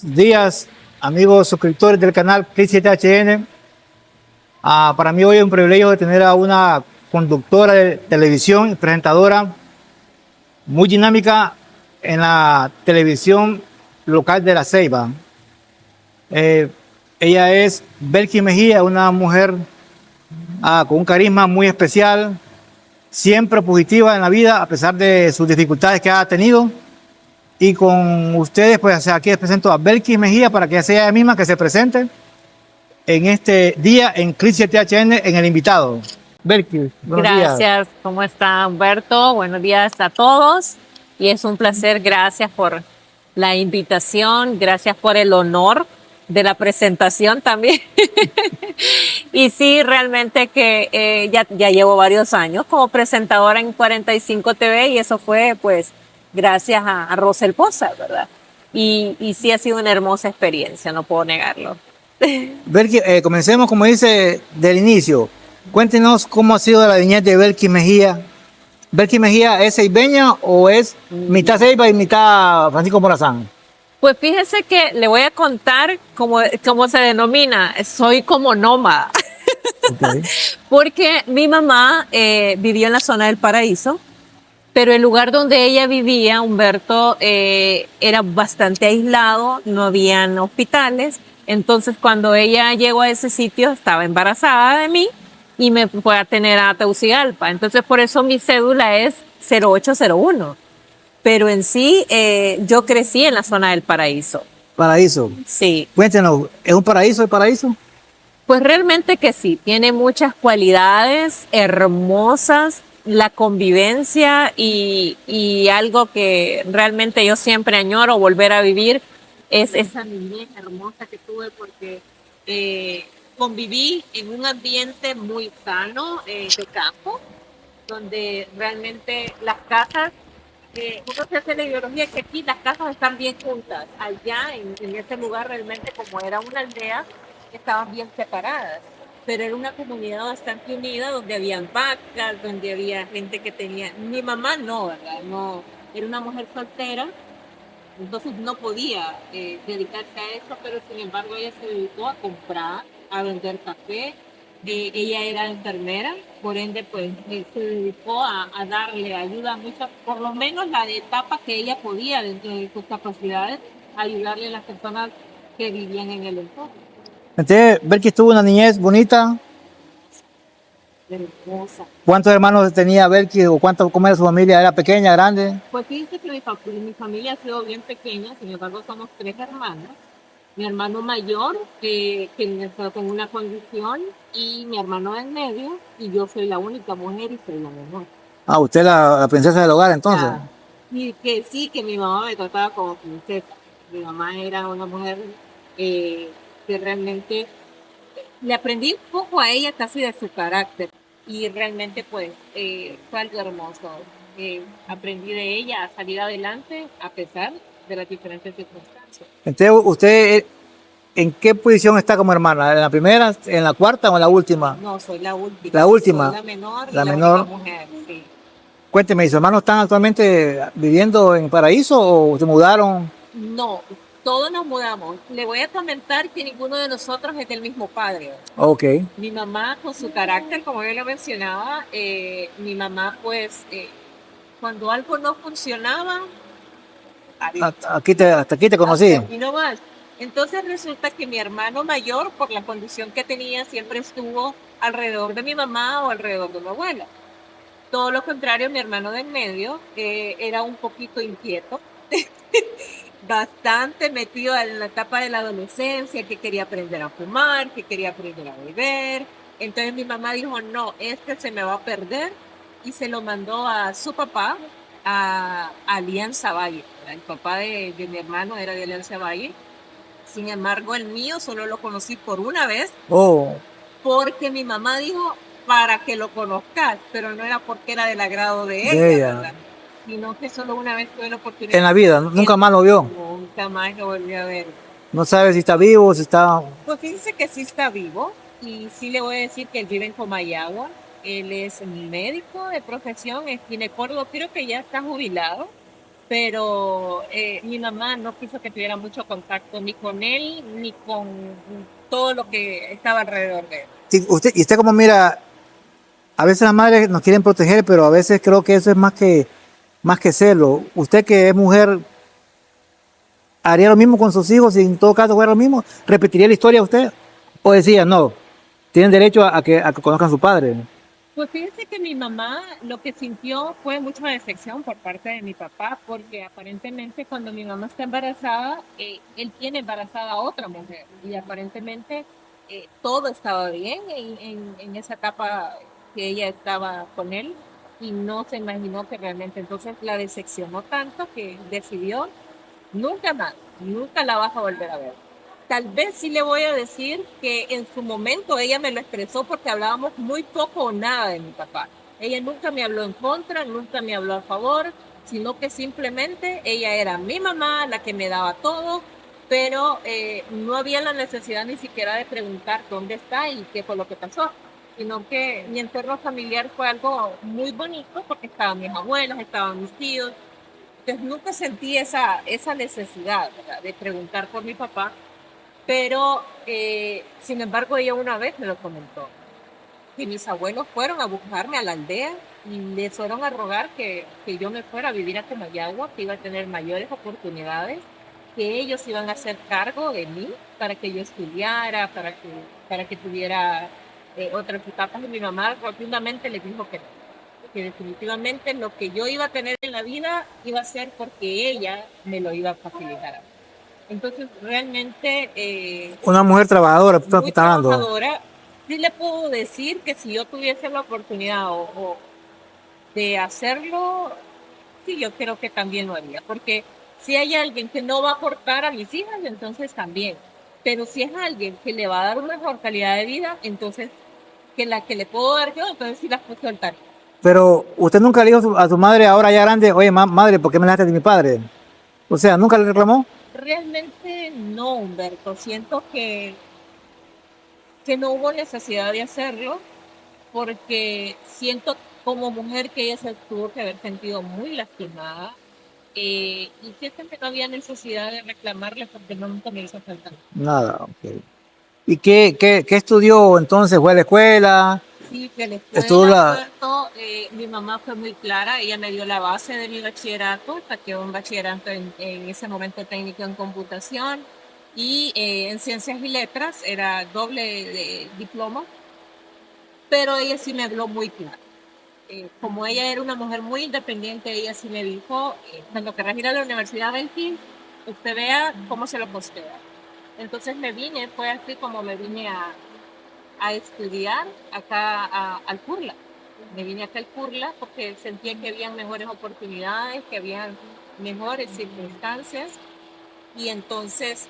Buenos días, amigos suscriptores del canal Click 7HN. Para mí hoy es un privilegio de tener a una conductora de televisión y presentadora muy dinámica en la televisión local de La Ceiba. Eh, Ella es Belkis Mejía, una mujer con un carisma muy especial, siempre positiva en la vida a pesar de sus dificultades que ha tenido. Y con ustedes, pues aquí les presento a Belkis Mejía para que sea ella misma que se presente en este día en Click 7HN en el invitado. Belkis, buenos días. Gracias, ¿cómo está Humberto? Buenos días a todos y es un placer, gracias por la invitación, gracias por el honor de la presentación también. Y sí, realmente que ya llevo varios años como presentadora en 45 TV y eso fue pues gracias a Rosel Poza, ¿verdad? Y sí ha sido una hermosa experiencia, no puedo negarlo. Belkis, comencemos como dice del inicio. Cuéntenos cómo ha sido la niñez de Belkis Mejía. ¿Belkis Mejía es ceibeña o es mitad ceiba y mitad Francisco Morazán? Pues fíjese que le voy a contar cómo se denomina. Soy como nómada. Okay. Porque mi mamá vivió en la zona del Paraíso, pero el lugar donde ella vivía, Humberto, era bastante aislado, no habían hospitales. Entonces, cuando ella llegó a ese sitio, estaba embarazada de mí y me fue a tener a Tegucigalpa. Entonces, por eso mi cédula es 0801. Pero en sí, yo crecí en la zona del Paraíso. Paraíso. Sí. Cuéntenos, ¿es un paraíso el paraíso? Pues realmente que sí, tiene muchas cualidades hermosas, la convivencia y algo que realmente yo siempre añoro volver a vivir es esa niñez hermosa que tuve porque conviví en un ambiente muy sano de campo, donde realmente las casas, uno se hace la ideología que aquí las casas están bien juntas, allá en ese lugar realmente como era una aldea, estaban bien separadas, pero era una comunidad bastante unida donde habían vacas, donde había gente que tenía, mi mamá no, ¿verdad? No, era una mujer soltera, entonces no podía dedicarse a eso, pero sin embargo ella se dedicó a comprar, a vender café. Ella era enfermera, por ende pues se dedicó a darle ayuda a muchas, por lo menos la etapa que ella podía dentro de sus capacidades, ayudarle a las personas que vivían en el entorno. Entonces, Belkis tuvo una niñez bonita. Hermosa. ¿Cuántos hermanos tenía Belkis o cómo era su familia? ¿Era pequeña, grande? Pues fíjense que mi familia ha sido bien pequeña, sin embargo somos tres hermanas. Mi hermano mayor, que nació con una condición, y mi hermano en medio, y yo soy la única mujer y soy la menor. Usted la princesa del hogar entonces. Ah, y que sí, que mi mamá me trataba como princesa. Mi mamá era una mujer que realmente le aprendí un poco a ella casi de su carácter y realmente pues fue algo hermoso. Aprendí de ella a salir adelante a pesar de las diferentes circunstancias. Entonces, ¿usted en qué posición está como hermana? ¿En la primera, en la cuarta o en la última? No, soy la última. La última. Soy la menor La y la menor. única mujer, sí. Cuénteme, ¿y sus hermanos están actualmente viviendo en Paraíso o se mudaron? No, todos nos mudamos. Le voy a comentar que ninguno de nosotros es del mismo padre. Ok. Mi mamá, con su carácter, como yo le mencionaba, mi mamá, pues, cuando algo no funcionaba, Hasta aquí te conocí. y no más. Entonces resulta que mi hermano mayor, por la condición que tenía, siempre estuvo alrededor de mi mamá o alrededor de mi abuela. Todo lo contrario, mi hermano de en medio era un poquito inquieto, bastante metido en la etapa de la adolescencia, que quería aprender a fumar, que quería aprender a beber. Entonces mi mamá dijo, no, este se me va a perder, y se lo mandó a su papá, a Alianza Valle. El papá de mi hermano era de Alianza Valle. Sin embargo, el mío solo lo conocí por una vez, porque mi mamá dijo, para que lo conozcas, pero no era porque era del agrado de ella, ¿verdad? Sino que solo una vez tuve la oportunidad. En la vida, nunca más lo vio. Nunca más lo volví a ver. No sabe si está vivo, si está... Pues fíjense que sí está vivo y sí le voy a decir que él vive en Comayagua. Él es médico de profesión, es ginecólogo, creo que ya está jubilado. pero mi mamá no quiso que tuviera mucho contacto ni con él ni con todo lo que estaba alrededor de él. Sí, y usted como mira, a veces las madres nos quieren proteger, pero a veces creo que eso es más que celo. Usted que es mujer, ¿haría lo mismo con sus hijos si en todo caso fuera lo mismo? ¿Repetiría la historia usted? ¿O decía, no, tienen derecho a que conozcan a su padre? Pues fíjese que mi mamá lo que sintió fue mucha decepción por parte de mi papá, porque aparentemente cuando mi mamá está embarazada, él tiene embarazada a otra mujer y aparentemente todo estaba bien en esa etapa que ella estaba con él y no se imaginó que realmente entonces la decepcionó tanto que decidió nunca más, nunca la vas a volver a ver. Tal vez sí le voy a decir que en su momento ella me lo expresó porque hablábamos muy poco o nada de mi papá. Ella nunca me habló en contra, nunca me habló a favor, sino que simplemente ella era mi mamá, la que me daba todo, pero no había la necesidad ni siquiera de preguntar dónde está y qué fue lo que pasó, sino que mi entorno familiar fue algo muy bonito porque estaban mis abuelos, estaban mis tíos, entonces nunca sentí esa necesidad, ¿verdad?, de preguntar por mi papá, pero sin embargo ella una vez me lo comentó, que mis abuelos fueron a buscarme a la aldea y les fueron a rogar que yo me fuera a vivir a Comayagua, que iba a tener mayores oportunidades, que ellos iban a hacer cargo de mí para que yo estudiara, para que tuviera otras etapas. Y mi mamá rotundamente le dijo que definitivamente lo que yo iba a tener en la vida iba a ser porque ella me lo iba a facilitar. Entonces, realmente Una mujer trabajadora, ¿tú muy estás hablando? trabajadora. Sí le puedo decir que si yo tuviese la oportunidad o de hacerlo, sí, yo creo que también lo haría, porque si hay alguien que no va a aportar a mis hijas, entonces también. Pero si es alguien que le va a dar una mejor calidad de vida, entonces que la que le puedo dar yo, entonces sí las puedo soltar. Pero usted nunca le dijo a su madre, ahora ya grande, oye, madre, ¿por qué me dejaste de mi padre? O sea, ¿nunca le reclamó? Realmente no, Humberto. Siento que no hubo necesidad de hacerlo porque siento como mujer que ella se tuvo que haber sentido muy lastimada y siento que no había necesidad de reclamarle porque no, nunca me hizo falta. Nada, ok. ¿Y qué estudió entonces? ¿Fue a la escuela? Sí, que la ¿Estudió escuela, la, Humberto, mi mamá fue muy clara, ella me dio la base de mi bachillerato, saqué un bachillerato en ese momento técnico en computación y en ciencias y letras, era doble de diploma, pero ella sí me habló muy claro. Como ella era una mujer muy independiente, ella sí me dijo, cuando querrás ir a la Universidad del TIN, usted vea cómo se lo costea. Entonces me vine, fue así como me vine a estudiar acá al Curla. Me vine acá al Curla porque sentía que había mejores oportunidades, que había mejores circunstancias y entonces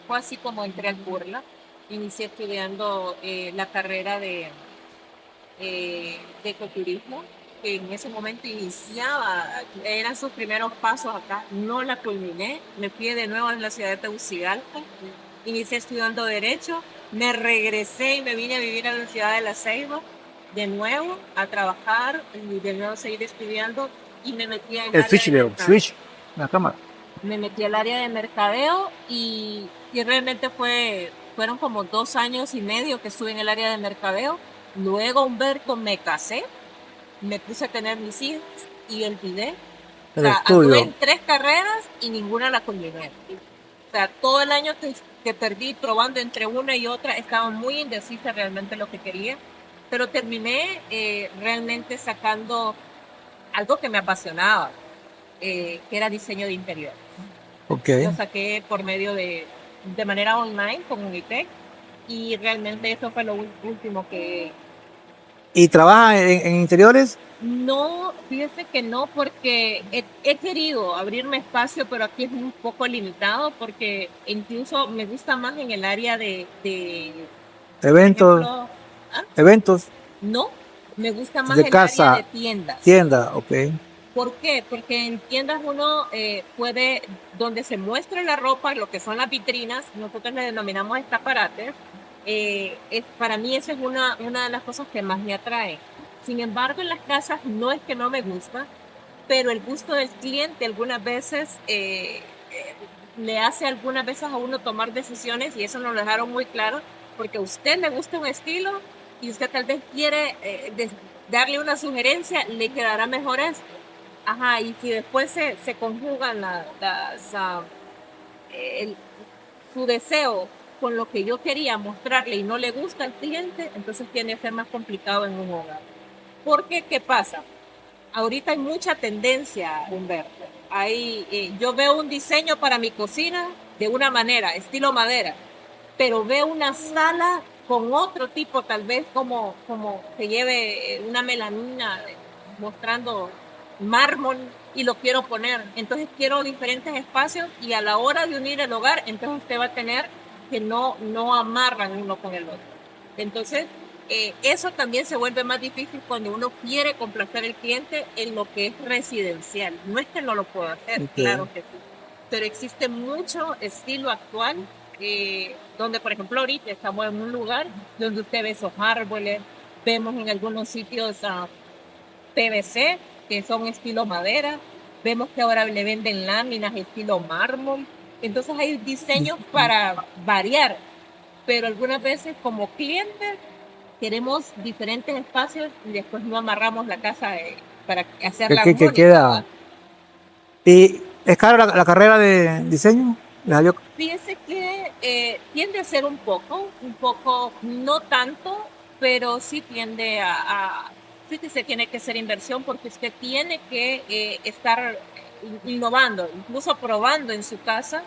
fue así como entré al Curla. Inicié estudiando la carrera de ecoturismo, que en ese momento iniciaba, eran sus primeros pasos acá, no la culminé, me fui de nuevo a la ciudad de Tegucigalpa, inicié estudiando Derecho, me regresé y me vine a vivir a la ciudad de La Ceiba, de nuevo a trabajar y de nuevo a seguir estudiando y me metí al el área switch, de Leo? mercadeo. Switch, la cámara. Me metí al área de mercadeo y realmente fueron como 2 años y medio que estuve en el área de mercadeo. Luego, Humberto, me casé, me puse a tener mis hijos y olvidé. O El sea, anduve estudio. en 3 carreras y ninguna la culminé. O sea, todo el año que perdí probando entre una y otra, estaba muy indecisa realmente lo que quería, pero terminé realmente sacando algo que me apasionaba, que era diseño de interior. Ok. Lo saqué por medio de manera online con Unitec y realmente eso fue lo último que... ¿Y trabaja en interiores? No, fíjese que no, porque he querido abrirme espacio, pero aquí es un poco limitado porque incluso me gusta más en el área por Eventos, ejemplo, ¿ah? eventos No, me gusta más de el área de casa, tiendas. tienda, ok. ¿Por qué? Porque en tiendas uno puede, donde se muestra la ropa, lo que son las vitrinas, nosotros le denominamos escaparates, para mí esa es una de las cosas que más me atrae. Sin embargo, en las casas no es que no me gusta, pero el gusto del cliente algunas veces le hace algunas veces a uno tomar decisiones y eso nos lo dejaron muy claro porque a usted le gusta un estilo y usted tal vez quiere darle una sugerencia, le quedará mejor esto. Ajá, y si después se conjugan el, su deseo con lo que yo quería mostrarle y no le gusta al cliente, entonces tiene que ser más complicado en un hogar. Porque, ¿qué pasa? Ahorita hay mucha tendencia, Humberto. Yo veo un diseño para mi cocina de una manera, estilo madera, pero veo una sala con otro tipo, tal vez como que lleve una melanina mostrando mármol y lo quiero poner. Entonces quiero diferentes espacios y a la hora de unir el hogar, entonces usted va a tener que no amarran uno con el otro. Entonces, eso también se vuelve más difícil cuando uno quiere complacer al cliente en lo que es residencial. No es que no lo pueda hacer, Ok. claro que sí, pero existe mucho estilo actual donde, por ejemplo, ahorita estamos en un lugar donde usted ve esos árboles, vemos en algunos sitios PVC, que son estilo madera, vemos que ahora le venden láminas estilo mármol, entonces hay diseños para variar, pero algunas veces como clientes queremos diferentes espacios y después no amarramos la casa para hacerla Que armónica, ¿verdad? queda. ¿Y es cara la carrera de diseño? ¿Le salió? Fíjese que tiende a ser un poco, no tanto, pero sí tiende sí que se tiene que hacer inversión porque usted tiene que estar innovando, incluso probando en su casa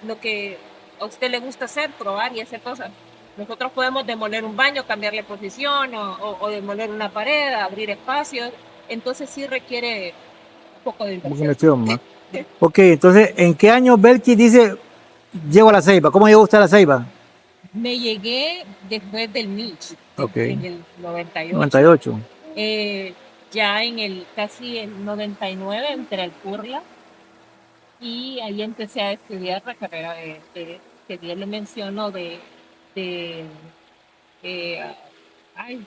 lo que a usted le gusta hacer, probar y hacer cosas. Nosotros podemos demoler un baño, cambiarle posición o demoler una pared, abrir espacios, entonces sí requiere un poco de Un poco de inversión. inversión, ¿no? Ok, entonces, ¿en qué año Belki dice, llego a la Ceiba? ¿Cómo llegó usted a la Ceiba? Me llegué después del Mitch, Ok, en el 98. 98. Eh, ya en el casi el 99 entré al Curla y ahí empecé a estudiar la carrera que bien le menciono de eh, ay,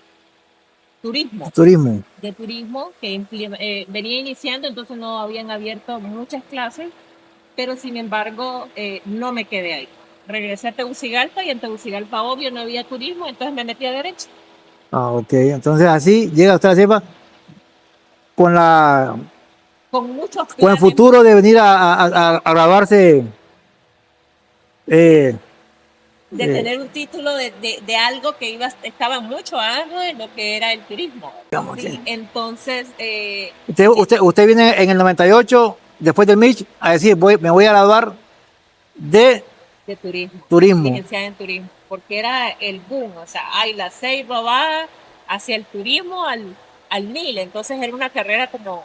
turismo. Turismo. De turismo que venía iniciando, entonces no habían abierto muchas clases, pero sin embargo no me quedé ahí. Regresé a Tegucigalpa y en Tegucigalpa obvio no había turismo, entonces me metí a derecho. Ah, ok. Entonces así llega usted a la Ceiba con Con muchos con el planes, futuro de venir a graduarse. eh, de eh, tener un título de algo que estaba mucho algo de lo que era el turismo. digamos, Sí, entonces, usted viene en el 98, después del MIT, a decir, me voy a graduar de de turismo, turismo. licenciada en turismo, porque era el boom, o sea, ay, la Ceiba va hacia el turismo al mil, entonces era una carrera como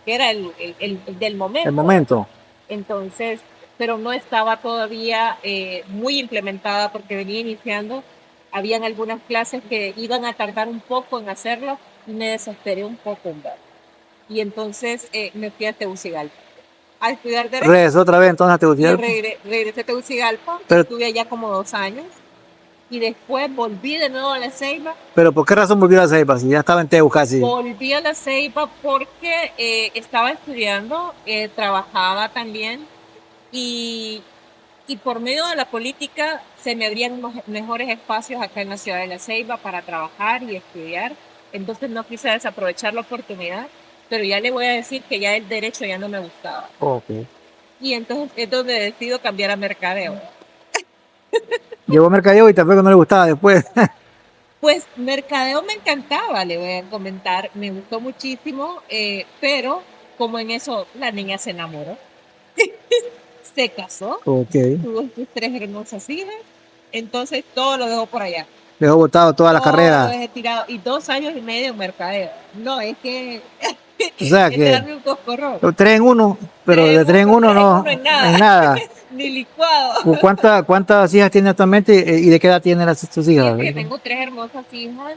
que era el del El momento, ¿verdad? momento. Entonces, pero no estaba todavía muy implementada porque venía iniciando. Habían algunas clases que iban a tardar un poco en hacerlo y me desesperé un poco en ver. Y entonces me fui a Tegucigalpa a estudiar Derecho Regresó otra vez entonces a y Tegucigalpa. regresé a Tegucigalpa, Pero, estuve allá como 2 años y después volví de nuevo a la Ceiba. pero ¿por qué razón volvió a Ceiba? Si ya estaba en Tegu casi. Volví a la Ceiba porque estaba estudiando, trabajaba también y por medio de la política se me abrían mejores espacios acá en la ciudad de La Ceiba para trabajar y estudiar. Entonces no quise desaprovechar la oportunidad, pero ya le voy a decir que ya el derecho ya no me gustaba. Ok. Y entonces es donde decido cambiar a mercadeo. Llegó a Mercadeo y tampoco no le gustaba después. Pues mercadeo me encantaba, le voy a comentar, me gustó muchísimo, pero como en eso la niña se enamoró, se casó, Ok. tuvo sus 3 hermosas hijas, entonces todo lo dejó por allá. Dejó botado toda la Todo lo carrera. dejé tirado. Y 2 años y medio en mercadeo. No, es que O sea es que darme un coscorrón. 3 en 1, pero Tres de en 3 en uno, 1 tres en uno no, en no nada. es nada. Ni licuado. ¿Cuántas hijas tiene actualmente y de qué edad tienen sus hijas? Fíjate que tengo 3 hermosas hijas.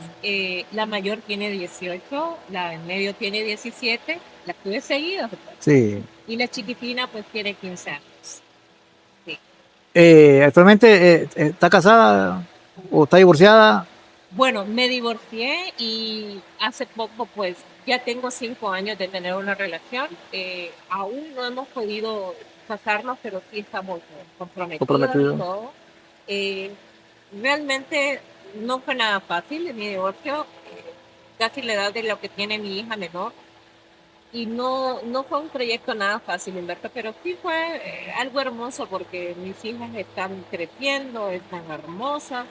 La mayor tiene 18, la en medio tiene 17. Las tuve seguidas, ¿verdad? Sí. Y la chiquitina pues tiene 15 años. Sí. Actualmente está casada o está divorciada. Bueno, me divorcié y hace poco, pues, ya tengo 5 años de tener una relación. Aún no hemos podido casarnos, pero sí estamos comprometidos y Comprometido. todo. Eh, Realmente no fue nada fácil mi divorcio, casi la edad de lo que tiene mi hija menor. Y no fue un proyecto nada fácil, Humberto, pero sí fue algo hermoso porque mis hijas están creciendo, están hermosas.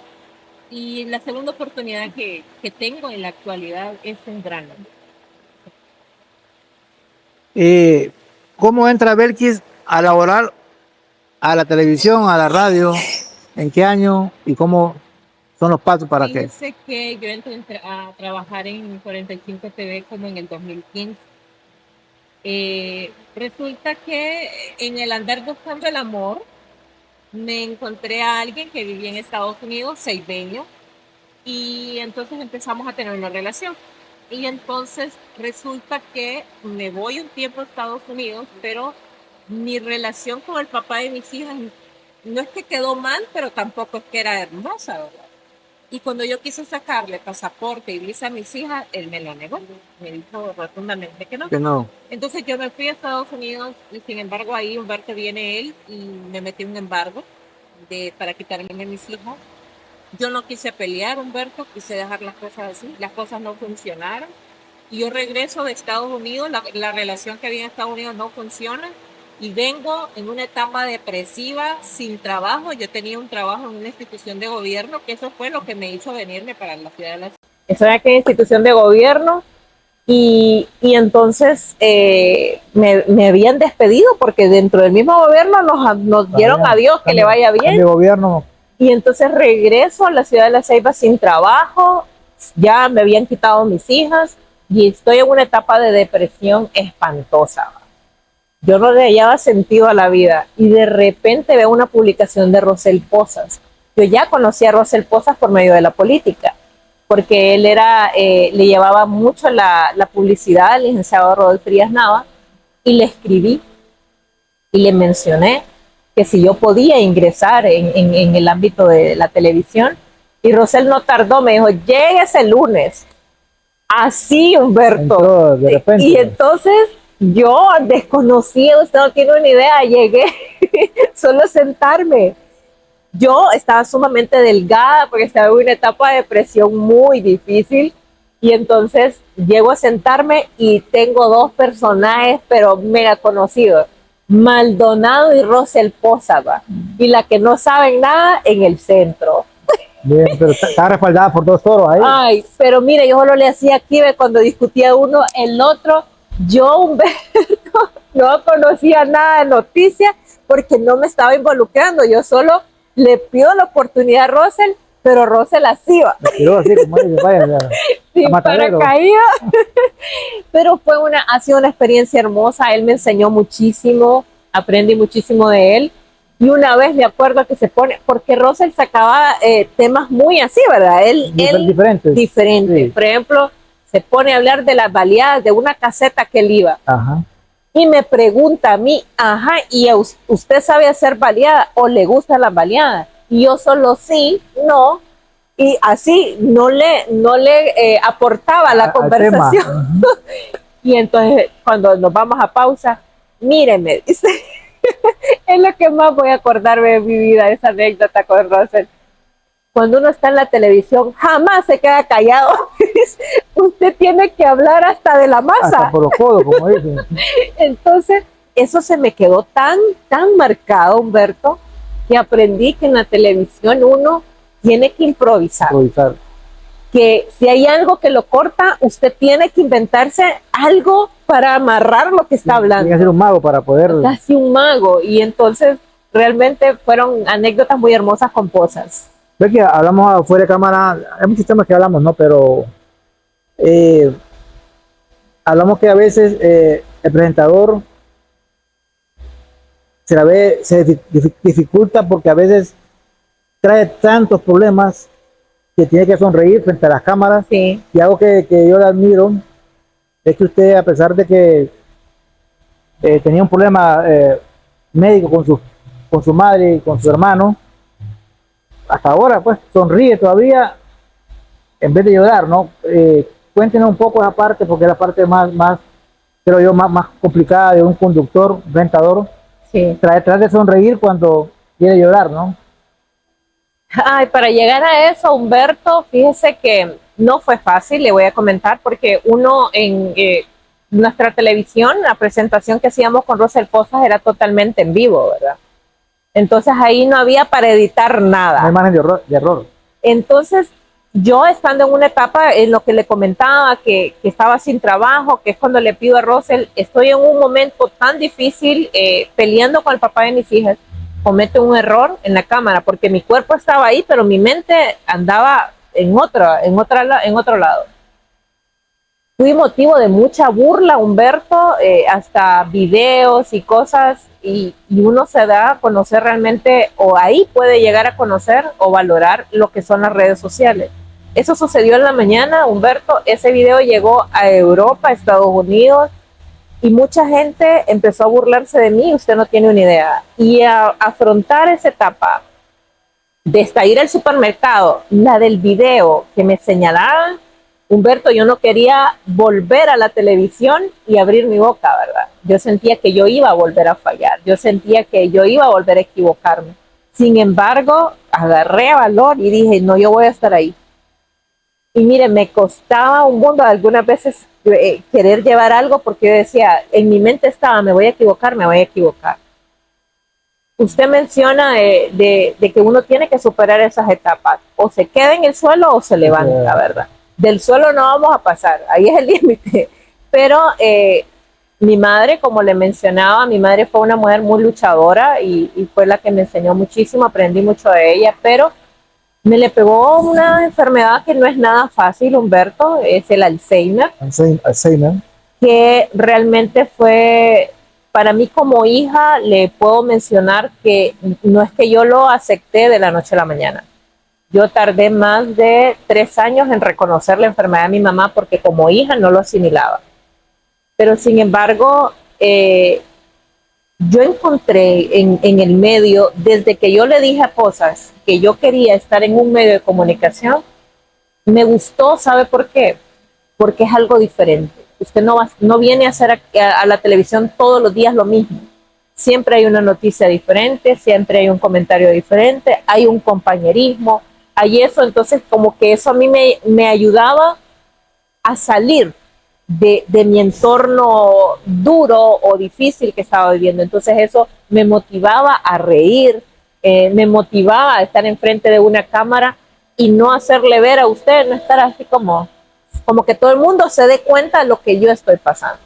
Y la segunda oportunidad que tengo en la actualidad es un gran amor. ¿Cómo entra Belkis a laborar a la televisión, a la radio? ¿En qué año y cómo son los pasos para qué? Fíjese que yo entré a trabajar en 45 TV como en el 2015. Resulta que en el andar buscando el amor me encontré a alguien que vivía en Estados Unidos, seibeño, y entonces empezamos a tener una relación. Y entonces resulta que me voy un tiempo a Estados Unidos, pero mi relación con el papá de mis hijas no es que quedó mal, pero tampoco es que era hermosa, ¿verdad? Y cuando yo quise sacarle pasaporte y visa a mis hijas, él me lo negó. Me dijo rotundamente que no. Que no. Entonces yo me fui a Estados Unidos y sin embargo ahí Humberto viene él y me metió un embargo para quitarme a mis hijas. Yo no quise pelear, Humberto, quise dejar las cosas así. Las cosas no funcionaron. Y yo regreso de Estados Unidos, la relación que había en Estados Unidos no funciona. Y vengo en una etapa depresiva, sin trabajo. Yo tenía un trabajo en una institución de gobierno, que eso fue lo que me hizo venirme para la ciudad de la ciudad. Eso era aquella institución de gobierno. Y entonces me habían despedido porque dentro del mismo gobierno nos dieron adiós, que le vaya bien. De gobierno. Y entonces regreso a la ciudad de La Ceiba sin trabajo, ya me habían quitado mis hijas y estoy en una etapa de depresión espantosa. Yo no le hallaba sentido a la vida y de repente veo una publicación de Rosel Posas. Yo ya conocía a Rosel Posas por medio de la política, porque él le llevaba mucho la publicidad al licenciado Rodolfo Frías Nava, y le escribí y le mencioné que si yo podía ingresar en el ámbito de la televisión. Y Rosel no tardó, me dijo, llegue ese lunes. Así, Humberto. De repente. Y entonces yo desconocía, usted no tiene una idea, llegué solo sentarme. Yo estaba sumamente delgada porque estaba en una etapa de depresión muy difícil. Y entonces llego a sentarme y tengo dos personajes, pero mega conocidos. Maldonado y Rosel Pósaga, y la que no saben nada en el centro. Bien, pero está respaldada por dos toros ahí. Ay, pero mire, yo solo le hacía aquí cuando discutía uno, el otro. Yo, Humberto, no conocía nada de noticias porque no me estaba involucrando. Yo solo le pido la oportunidad a Rosel, pero Rosel así va. Me tiró así como dice, vaya, sin paracaídas. Pero ha sido una experiencia hermosa. Él me enseñó muchísimo, aprendí muchísimo de él. Y una vez me acuerdo que se pone, porque Rosel sacaba temas muy así, ¿verdad? Él diferente. Sí. Por ejemplo, se pone a hablar de las baleadas de una caseta que él iba. Ajá. Y me pregunta a mí, ¿y usted sabe hacer baleadas o le gustan las baleadas? Y yo solo sí, no. Y así no le aportaba la conversación. Y entonces cuando nos vamos a pausa, míreme, dice, es lo que más voy a acordarme de mi vida, esa anécdota con Rosel. Cuando uno está en la televisión, jamás se queda callado. Usted tiene que hablar hasta de la masa. Hasta por los codos, como dicen. Entonces, eso se me quedó tan marcado, Humberto, que aprendí que en la televisión uno tiene que improvisar. Que si hay algo que lo corta, usted tiene que inventarse algo para amarrar lo que está hablando. Tiene que ser un mago para poder... Casi un mago. Y entonces, realmente fueron anécdotas muy hermosas con Posas. Ve que hablamos fuera de cámara, hay muchos temas que hablamos, ¿no? Pero hablamos que a veces el presentador se dificulta porque a veces trae tantos problemas que tiene que sonreír frente a las cámaras. Sí. Y algo que yo le admiro es que usted, a pesar de que tenía un problema médico con su madre y con su hermano, hasta ahora pues sonríe todavía en vez de llorar, ¿no? Cuéntenos un poco esa parte, porque es la parte más creo yo, más complicada de un conductor, rentador. Sí. Tratar de sonreír cuando quiere llorar, ¿no? Ay, para llegar a eso, Humberto, fíjese que no fue fácil, le voy a comentar, porque uno en nuestra televisión, la presentación que hacíamos con Rosel Posas era totalmente en vivo, ¿verdad? Entonces ahí no había para editar nada. No hay margen de error. Entonces, yo estando en una etapa en lo que le comentaba, que estaba sin trabajo, que es cuando le pido a Rosel, estoy en un momento tan difícil, peleando con el papá de mis hijas, cometo un error en la cámara, porque mi cuerpo estaba ahí, pero mi mente andaba en otro lado. Fui motivo de mucha burla, Humberto, hasta videos y cosas, y uno se da a conocer realmente, o ahí puede llegar a conocer o valorar lo que son las redes sociales. Eso sucedió en la mañana, Humberto, ese video llegó a Europa, a Estados Unidos, y mucha gente empezó a burlarse de mí, usted no tiene una idea. Y a afrontar esa etapa de hasta ir al supermercado, la del video que me señalaban, Humberto, yo no quería volver a la televisión y abrir mi boca, ¿verdad? Yo sentía que yo iba a volver a fallar, yo sentía que yo iba a volver a equivocarme. Sin embargo, agarré valor y dije, no, yo voy a estar ahí. Y mire, me costaba un mundo algunas veces querer llevar algo porque yo decía, en mi mente estaba, me voy a equivocar, me voy a equivocar. Usted menciona de que uno tiene que superar esas etapas, o se queda en el suelo o se levanta, ¿verdad? Del suelo no vamos a pasar, ahí es el límite. Pero mi madre, como le mencionaba, mi madre fue una mujer muy luchadora y fue la que me enseñó muchísimo, aprendí mucho de ella, pero me le pegó una enfermedad que no es nada fácil, Humberto, es el Alzheimer. Alzheimer. Que realmente fue, para mí como hija, le puedo mencionar que no es que yo lo acepté de la noche a la mañana. Yo tardé más de 3 años en reconocer la enfermedad de mi mamá porque como hija no lo asimilaba. Pero sin embargo, yo encontré en el medio, desde que yo le dije a Posas que yo quería estar en un medio de comunicación, me gustó, ¿sabe por qué? Porque es algo diferente. Usted no viene a hacer a la televisión todos los días lo mismo. Siempre hay una noticia diferente, siempre hay un comentario diferente, hay un compañerismo, hay eso. Entonces, como que eso a mí me ayudaba a salir de mi entorno duro o difícil que estaba viviendo. Entonces eso me motivaba a reír, me motivaba a estar enfrente de una cámara y no hacerle ver a usted, no estar así como que todo el mundo se dé cuenta de lo que yo estoy pasando.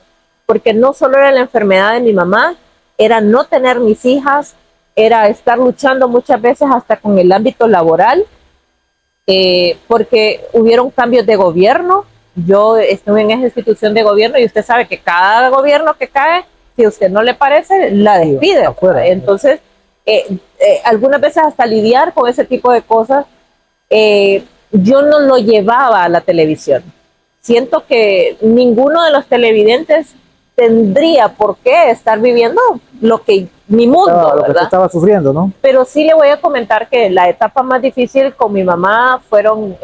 Porque no solo era la enfermedad de mi mamá, era no tener mis hijas, era estar luchando muchas veces hasta con el ámbito laboral, porque hubieron cambios de gobierno. Yo estuve en esa institución de gobierno y usted sabe que cada gobierno que cae, si a usted no le parece, la despide. Entonces, algunas veces hasta lidiar con ese tipo de cosas, yo no lo llevaba a la televisión. Siento que ninguno de los televidentes tendría por qué estar viviendo mi mundo, Lo que ¿verdad? estaba sufriendo, ¿no? Pero sí le voy a comentar que la etapa más difícil con mi mamá fueron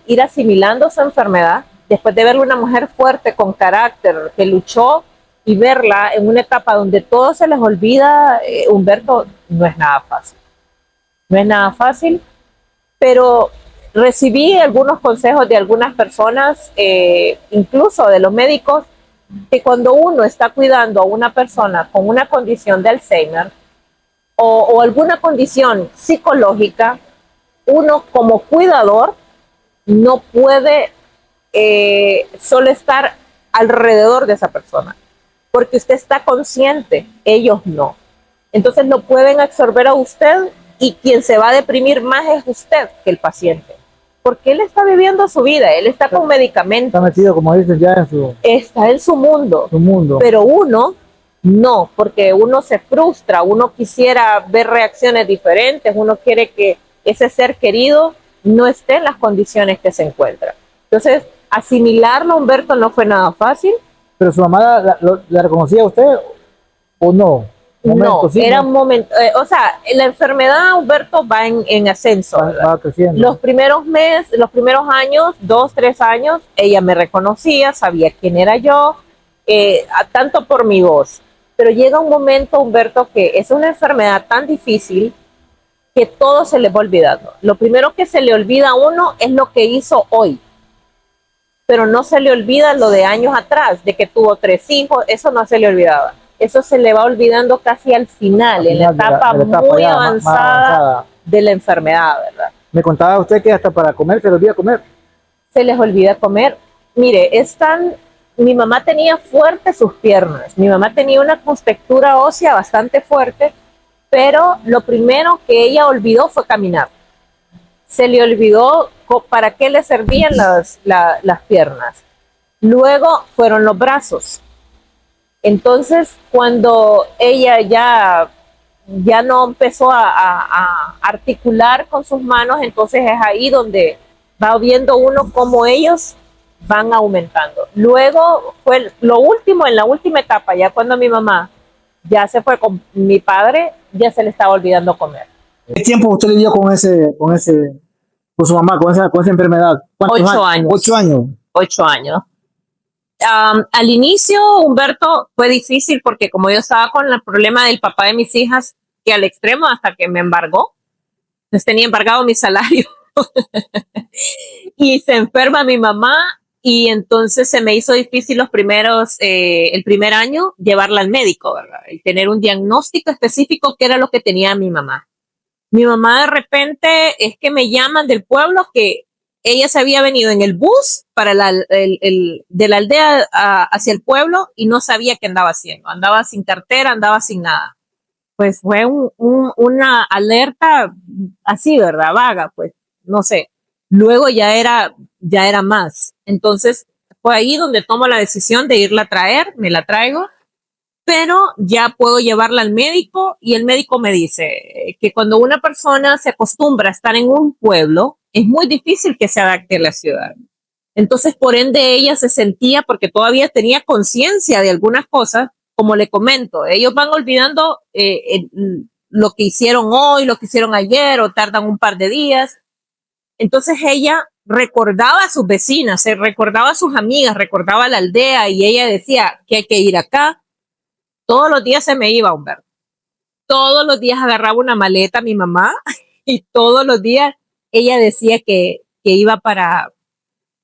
ir asimilando su enfermedad, después de verla una mujer fuerte, con carácter, que luchó, y verla en una etapa donde todo se les olvida, Humberto, no es nada fácil. No es nada fácil, pero recibí algunos consejos de algunas personas, incluso de los médicos, que cuando uno está cuidando a una persona con una condición de Alzheimer o alguna condición psicológica, uno como cuidador no puede solo estar alrededor de esa persona, porque usted está consciente, ellos no. Entonces lo pueden absorber a usted y quien se va a deprimir más es usted que el paciente. Porque él está viviendo su vida, él está con medicamentos. Está metido, como dicen, ya está en su mundo. Pero uno no, porque uno se frustra, uno quisiera ver reacciones diferentes, uno quiere que ese ser querido no esté en las condiciones que se encuentra. Entonces, asimilarlo, Humberto, no fue nada fácil. ¿Pero su mamá la reconocía a usted o no? momento, No, sí, era ¿no? un momento, o sea, la enfermedad, Humberto, va en ascenso, ¿verdad? Va creciendo. Los primeros meses, los primeros años, 2, 3 años, ella me reconocía, sabía quién era yo, tanto por mi voz. Pero llega un momento, Humberto, que es una enfermedad tan difícil que todo se le va olvidando. Lo primero que se le olvida a uno es lo que hizo hoy, pero no se le olvida lo de años atrás, de que tuvo 3 hijos, eso no se le olvidaba. Eso se le va olvidando casi al final, en la etapa, De la etapa muy ya más avanzada. de la enfermedad, ¿verdad? Me contaba usted que hasta para comer se le olvida comer. Se les olvida comer. Mire, mi mamá tenía fuertes sus piernas, mi mamá tenía una contextura ósea bastante fuerte, pero lo primero que ella olvidó fue caminar. Se le olvidó para qué le servían las piernas. Luego fueron los brazos. Entonces, cuando ella ya no empezó a articular con sus manos, entonces es ahí donde va viendo uno cómo ellos van aumentando. Luego fue lo último, en la última etapa, ya cuando mi mamá ya se fue con mi padre, ya se le estaba olvidando comer. ¿Qué tiempo usted vivió con su mamá, con esa enfermedad? ¿Cuántos 8 años. 8 años. 8 años. Al inicio, Humberto, fue difícil porque como yo estaba con el problema del papá de mis hijas, que al extremo hasta que me embargó, les tenía embargado mi salario y se enferma mi mamá y entonces se me hizo difícil el primer año llevarla al médico, ¿verdad? Y tener un diagnóstico específico que era lo que tenía mi mamá. Mi mamá de repente es que me llaman del pueblo que ella se había venido en el bus de la aldea hacia el pueblo y no sabía qué andaba haciendo. Andaba sin cartera, andaba sin nada. Pues fue una alerta así, ¿verdad? Vaga, pues, no sé. Luego ya era más. Entonces fue ahí donde tomo la decisión de irla a traer, me la traigo, pero ya puedo llevarla al médico y el médico me dice que cuando una persona se acostumbra a estar en un pueblo, es muy difícil que se adapte a la ciudad. Entonces, por ende, ella se sentía, porque todavía tenía conciencia de algunas cosas, como le comento, ellos van olvidando lo que hicieron hoy, lo que hicieron ayer, o tardan un par de días. Entonces ella recordaba a sus vecinas, se recordaba a sus amigas, recordaba a la aldea y ella decía que hay que ir acá. Todos los días se me iba, Humberto. Todos los días agarraba una maleta mi mamá y todos los días ella decía que iba para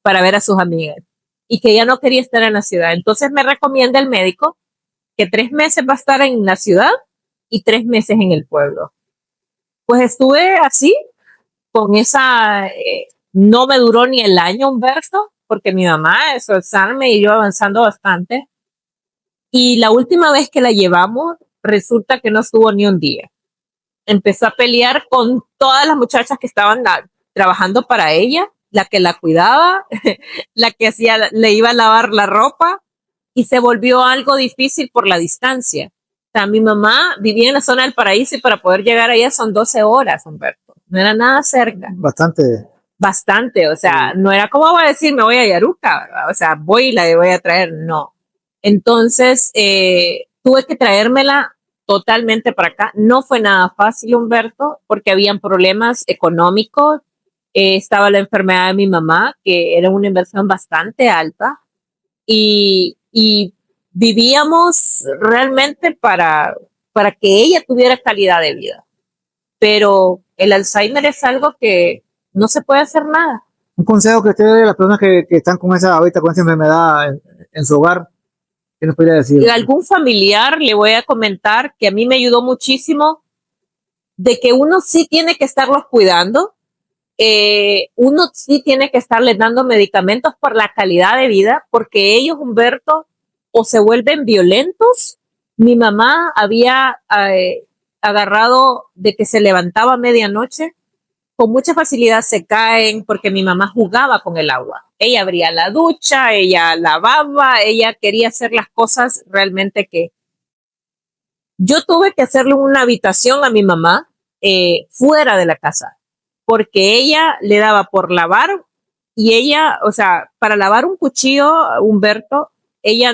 ver a sus amigas y que ella no quería estar en la ciudad. Entonces me recomienda el médico que 3 meses va a estar en la ciudad y 3 meses en el pueblo. Pues estuve así, con esa, no me duró ni el año, Humberto, porque mi mamá, esforzarme y yo avanzando bastante. Y la última vez que la llevamos, resulta que no estuvo ni un día. Empezó a pelear con todas las muchachas que estaban trabajando para ella, la que la cuidaba, la que le iba a lavar la ropa, y se volvió algo difícil por la distancia. O sea, mi mamá vivía en la zona del Paraíso y para poder llegar allá son 12 horas, Humberto. No era nada cerca. Bastante, o sea, no era como voy a decir me voy a Yaruca, ¿verdad? O sea, voy y la voy a traer, no. Entonces, tuve que traérmela totalmente para acá. No fue nada fácil, Humberto, porque habían problemas económicos. Estaba la enfermedad de mi mamá, que era una inversión bastante alta. Y vivíamos realmente para que ella tuviera calidad de vida. Pero el Alzheimer es algo que no se puede hacer nada. Un consejo que usted dé a las personas que están ahorita con esa enfermedad en su hogar, ¿qué nos podría decir? Y a algún familiar le voy a comentar que a mí me ayudó muchísimo de que uno sí tiene que estarlos cuidando, uno sí tiene que estarles dando medicamentos por la calidad de vida, porque ellos, Humberto, o se vuelven violentos. Mi mamá había agarrado de que se levantaba a medianoche, con mucha facilidad se caen porque mi mamá jugaba con el agua. Ella abría la ducha, ella lavaba, ella quería hacer las cosas realmente que yo tuve que hacerle una habitación a mi mamá fuera de la casa, porque ella le daba por lavar y ella, o sea, para lavar un cuchillo, Humberto, ella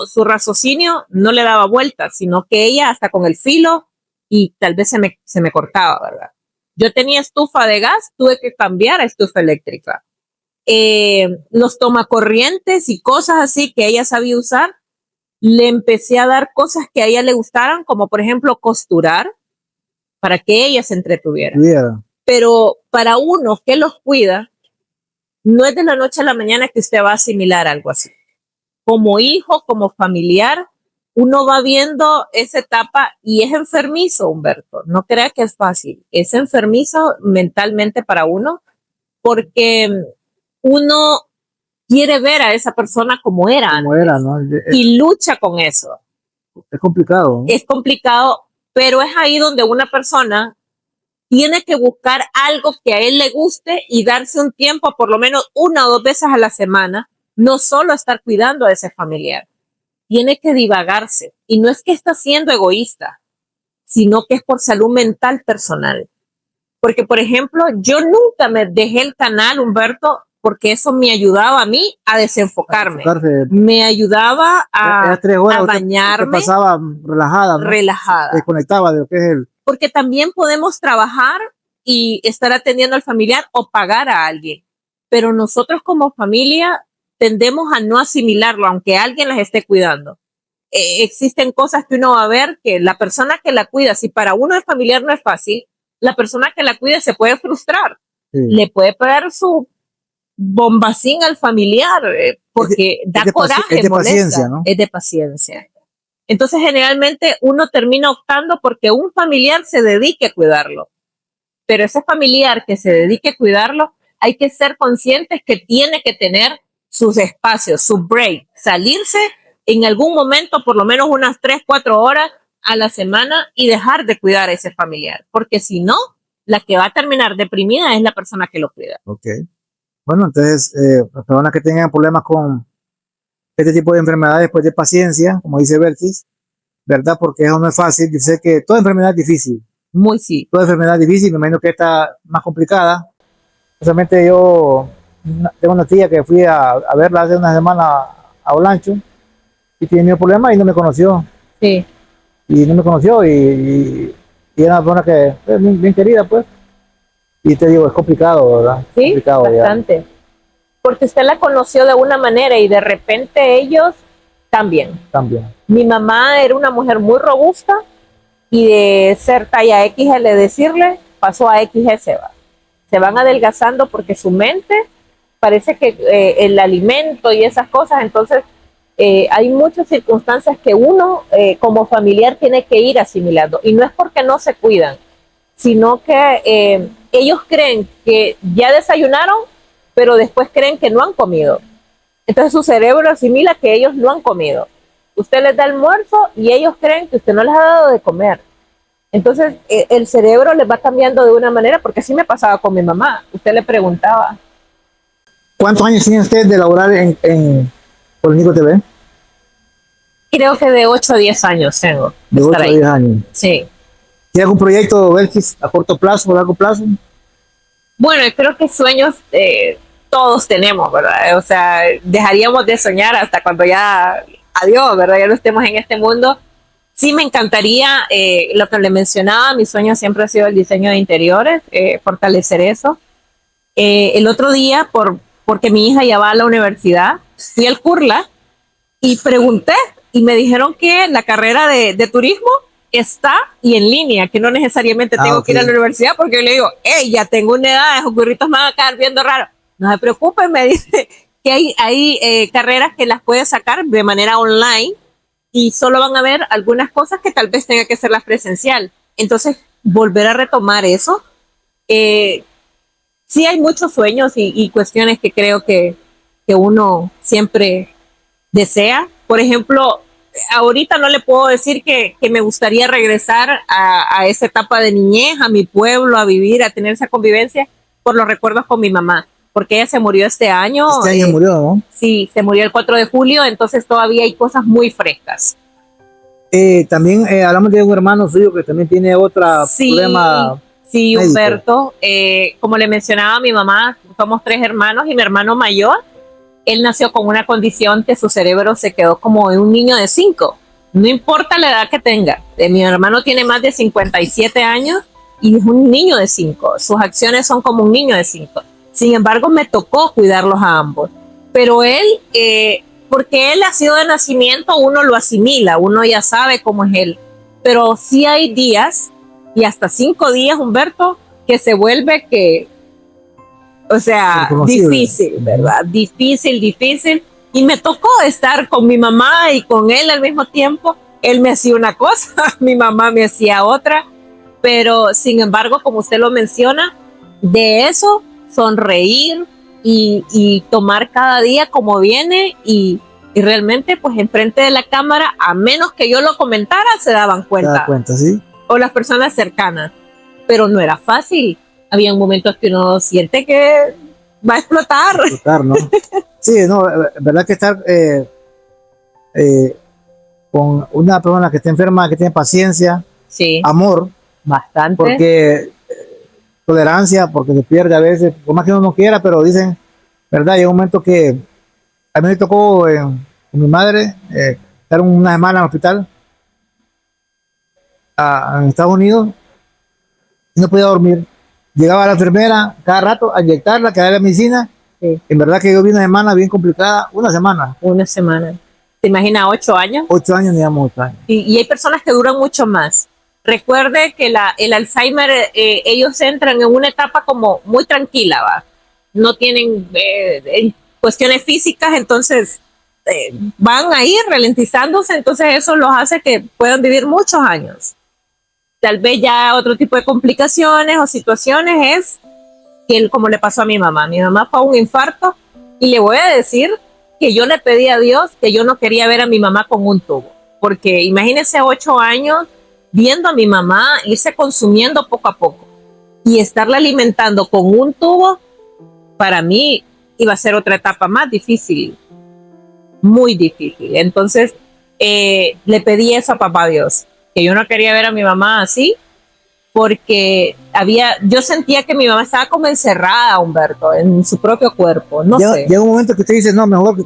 su raciocinio no le daba vueltas, sino que ella hasta con el filo y tal vez se me cortaba, ¿verdad? Yo tenía estufa de gas, tuve que cambiar a estufa eléctrica. Los tomacorrientes y cosas así que ella sabía usar, le empecé a dar cosas que a ella le gustaran, como por ejemplo costurar, para que ella se entretuviera. Yeah. Pero para uno que los cuida, no es de la noche a la mañana que usted va a asimilar algo así. Como hijo, como familiar, uno va viendo esa etapa y es enfermizo, Humberto. No crea que es fácil. Es enfermizo mentalmente para uno porque uno quiere ver a esa persona como era Como antes, era, ¿no? y lucha con eso. Es complicado, ¿no? Es complicado, pero es ahí donde una persona tiene que buscar algo que a él le guste y darse un tiempo, por lo menos 1 o 2 veces a la semana, no solo estar cuidando a ese familiar. Tiene que divagarse. Y no es que está siendo egoísta, sino que es por salud mental personal. Porque, por ejemplo, yo nunca me dejé el canal, Humberto, porque eso me ayudaba a mí a desenfocarme. Me ayudaba a 3 horas, a bañarme. Usted pasaba relajada, ¿no? Relajada. Se desconectaba de lo que es el... Porque también podemos trabajar y estar atendiendo al familiar o pagar a alguien. Pero nosotros como familia tendemos a no asimilarlo, aunque alguien las esté cuidando. Existen cosas que uno va a ver que la persona que la cuida, si para uno el familiar no es fácil, la persona que la cuida se puede frustrar. Sí. Le puede pegar su bombacín al familiar porque da coraje, es de paciencia, ¿no? Es de paciencia. Entonces, generalmente uno termina optando porque un familiar se dedique a cuidarlo. Pero ese familiar que se dedique a cuidarlo, hay que ser conscientes que tiene que tener sus espacios, su break, salirse en algún momento, por lo menos unas 3, 4 horas a la semana y dejar de cuidar a ese familiar. Porque si no, la que va a terminar deprimida es la persona que lo cuida. Ok. Bueno, entonces, las personas que tengan problemas con este tipo de enfermedades, pues de paciencia, como dice Belkis, ¿verdad? Porque eso no es fácil. Yo sé que toda enfermedad es difícil. Muy sí. Toda enfermedad es difícil, me imagino que esta más complicada. Precisamente yo tengo una tía que fui a verla hace una semana a Olancho y tenía problemas y no me conoció. Sí. Y no me conoció y era una persona que es bien querida, pues. Y te digo, es complicado, ¿verdad? Sí, complicado, bastante. Ya. Porque usted la conoció de una manera y de repente ellos cambian. Mi mamá era una mujer muy robusta y de ser talla XL, decirle, pasó a XS. Se van adelgazando porque su mente parece que el alimento y esas cosas, entonces hay muchas circunstancias que uno como familiar tiene que ir asimilando. Y no es porque no se cuidan, sino que ellos creen que ya desayunaron, pero después creen que no han comido. Entonces su cerebro asimila que ellos no han comido. Usted les da almuerzo y ellos creen que usted no les ha dado de comer. Entonces el cerebro les va cambiando de una manera, porque así me pasaba con mi mamá. Usted le preguntaba. ¿Cuántos años tiene usted de laborar en Polínico TV? Creo que de 8 a 10 años tengo. De 8 a 10 años. Sí. ¿Tiene algún proyecto, Belkis, a corto plazo o a largo plazo? Bueno, creo que sueños todos tenemos, ¿verdad? O sea, dejaríamos de soñar hasta cuando ya, adiós, ¿verdad? Ya no estemos en este mundo. Sí, me encantaría, lo que le mencionaba, mi sueño siempre ha sido el diseño de interiores, fortalecer eso. El otro día, porque mi hija ya va a la universidad, fui al Curla y pregunté y me dijeron que la carrera de turismo está y en línea, que no necesariamente tengo que ir a la universidad, porque yo le digo, hey, ya tengo una edad, esos curritos me van a quedar viendo raro. No se preocupen, me dice que hay carreras que las puedes sacar de manera online y solo van a ver algunas cosas que tal vez tenga que hacerlas presencial. Entonces, volver a retomar eso. Sí hay muchos sueños y cuestiones que creo que uno siempre desea. Por ejemplo, ahorita no le puedo decir que me gustaría regresar a esa etapa de niñez, a mi pueblo, a vivir, a tener esa convivencia por los recuerdos con mi mamá, porque ella se murió este año. Este año murió, ¿no? Sí, se murió el 4 de julio, entonces todavía hay cosas muy frescas. También hablamos de un hermano suyo que también tiene otro problema. Sí, Humberto. Como le mencionaba a mi mamá, somos 3 hermanos y mi hermano mayor él nació con una condición que su cerebro se quedó como de un niño de 5. No importa la edad que tenga. Mi hermano tiene más de 57 años y es un niño de 5. Sus acciones son como un niño de 5. Sin embargo, me tocó cuidarlos a ambos. Pero él, porque él ha sido de nacimiento, uno lo asimila, uno ya sabe cómo es él. Pero sí hay días, y hasta 5 días, Humberto, que se vuelve que, o sea, difícil, ¿verdad? Difícil. Y me tocó estar con mi mamá y con él al mismo tiempo. Él me hacía una cosa, mi mamá me hacía otra. Pero, sin embargo, como usted lo menciona, de eso, sonreír y tomar cada día como viene y realmente, pues, enfrente de la cámara, a menos que yo lo comentara, se daban cuenta. Se da cuenta, sí. O las personas cercanas. Pero no era fácil. Había momentos que uno siente que va a explotar. ¿No? Sí, no, verdad que estar con una persona que está enferma, que tiene paciencia, sí, amor, bastante, porque tolerancia, porque se pierde a veces, por más que uno no quiera, pero dicen, verdad, llega un momento que a mí me tocó con mi madre estar una semana en el hospital en Estados Unidos y no podía dormir. Llegaba la enfermera cada rato a inyectarla, que darle medicina. Sí. En verdad que yo vi una semana bien complicada, una semana. Una semana. ¿Te imaginas 8 años? 8 años, digamos, 8 años. Y hay personas que duran mucho más. Recuerde que el Alzheimer, ellos entran en una etapa como muy tranquila, ¿va? No tienen cuestiones físicas, entonces van a ir ralentizándose, entonces eso los hace que puedan vivir muchos años. Tal vez ya otro tipo de complicaciones o situaciones es que, como le pasó a mi mamá fue un infarto y le voy a decir que yo le pedí a Dios que yo no quería ver a mi mamá con un tubo, porque imagínense 8 años viendo a mi mamá irse consumiendo poco a poco y estarla alimentando con un tubo, para mí iba a ser otra etapa más difícil, muy difícil. Entonces le pedí eso a papá Dios, que yo no quería ver a mi mamá así, porque yo sentía que mi mamá estaba como encerrada, Humberto, en su propio cuerpo, no sé. Llega un momento que usted dice, no, mejor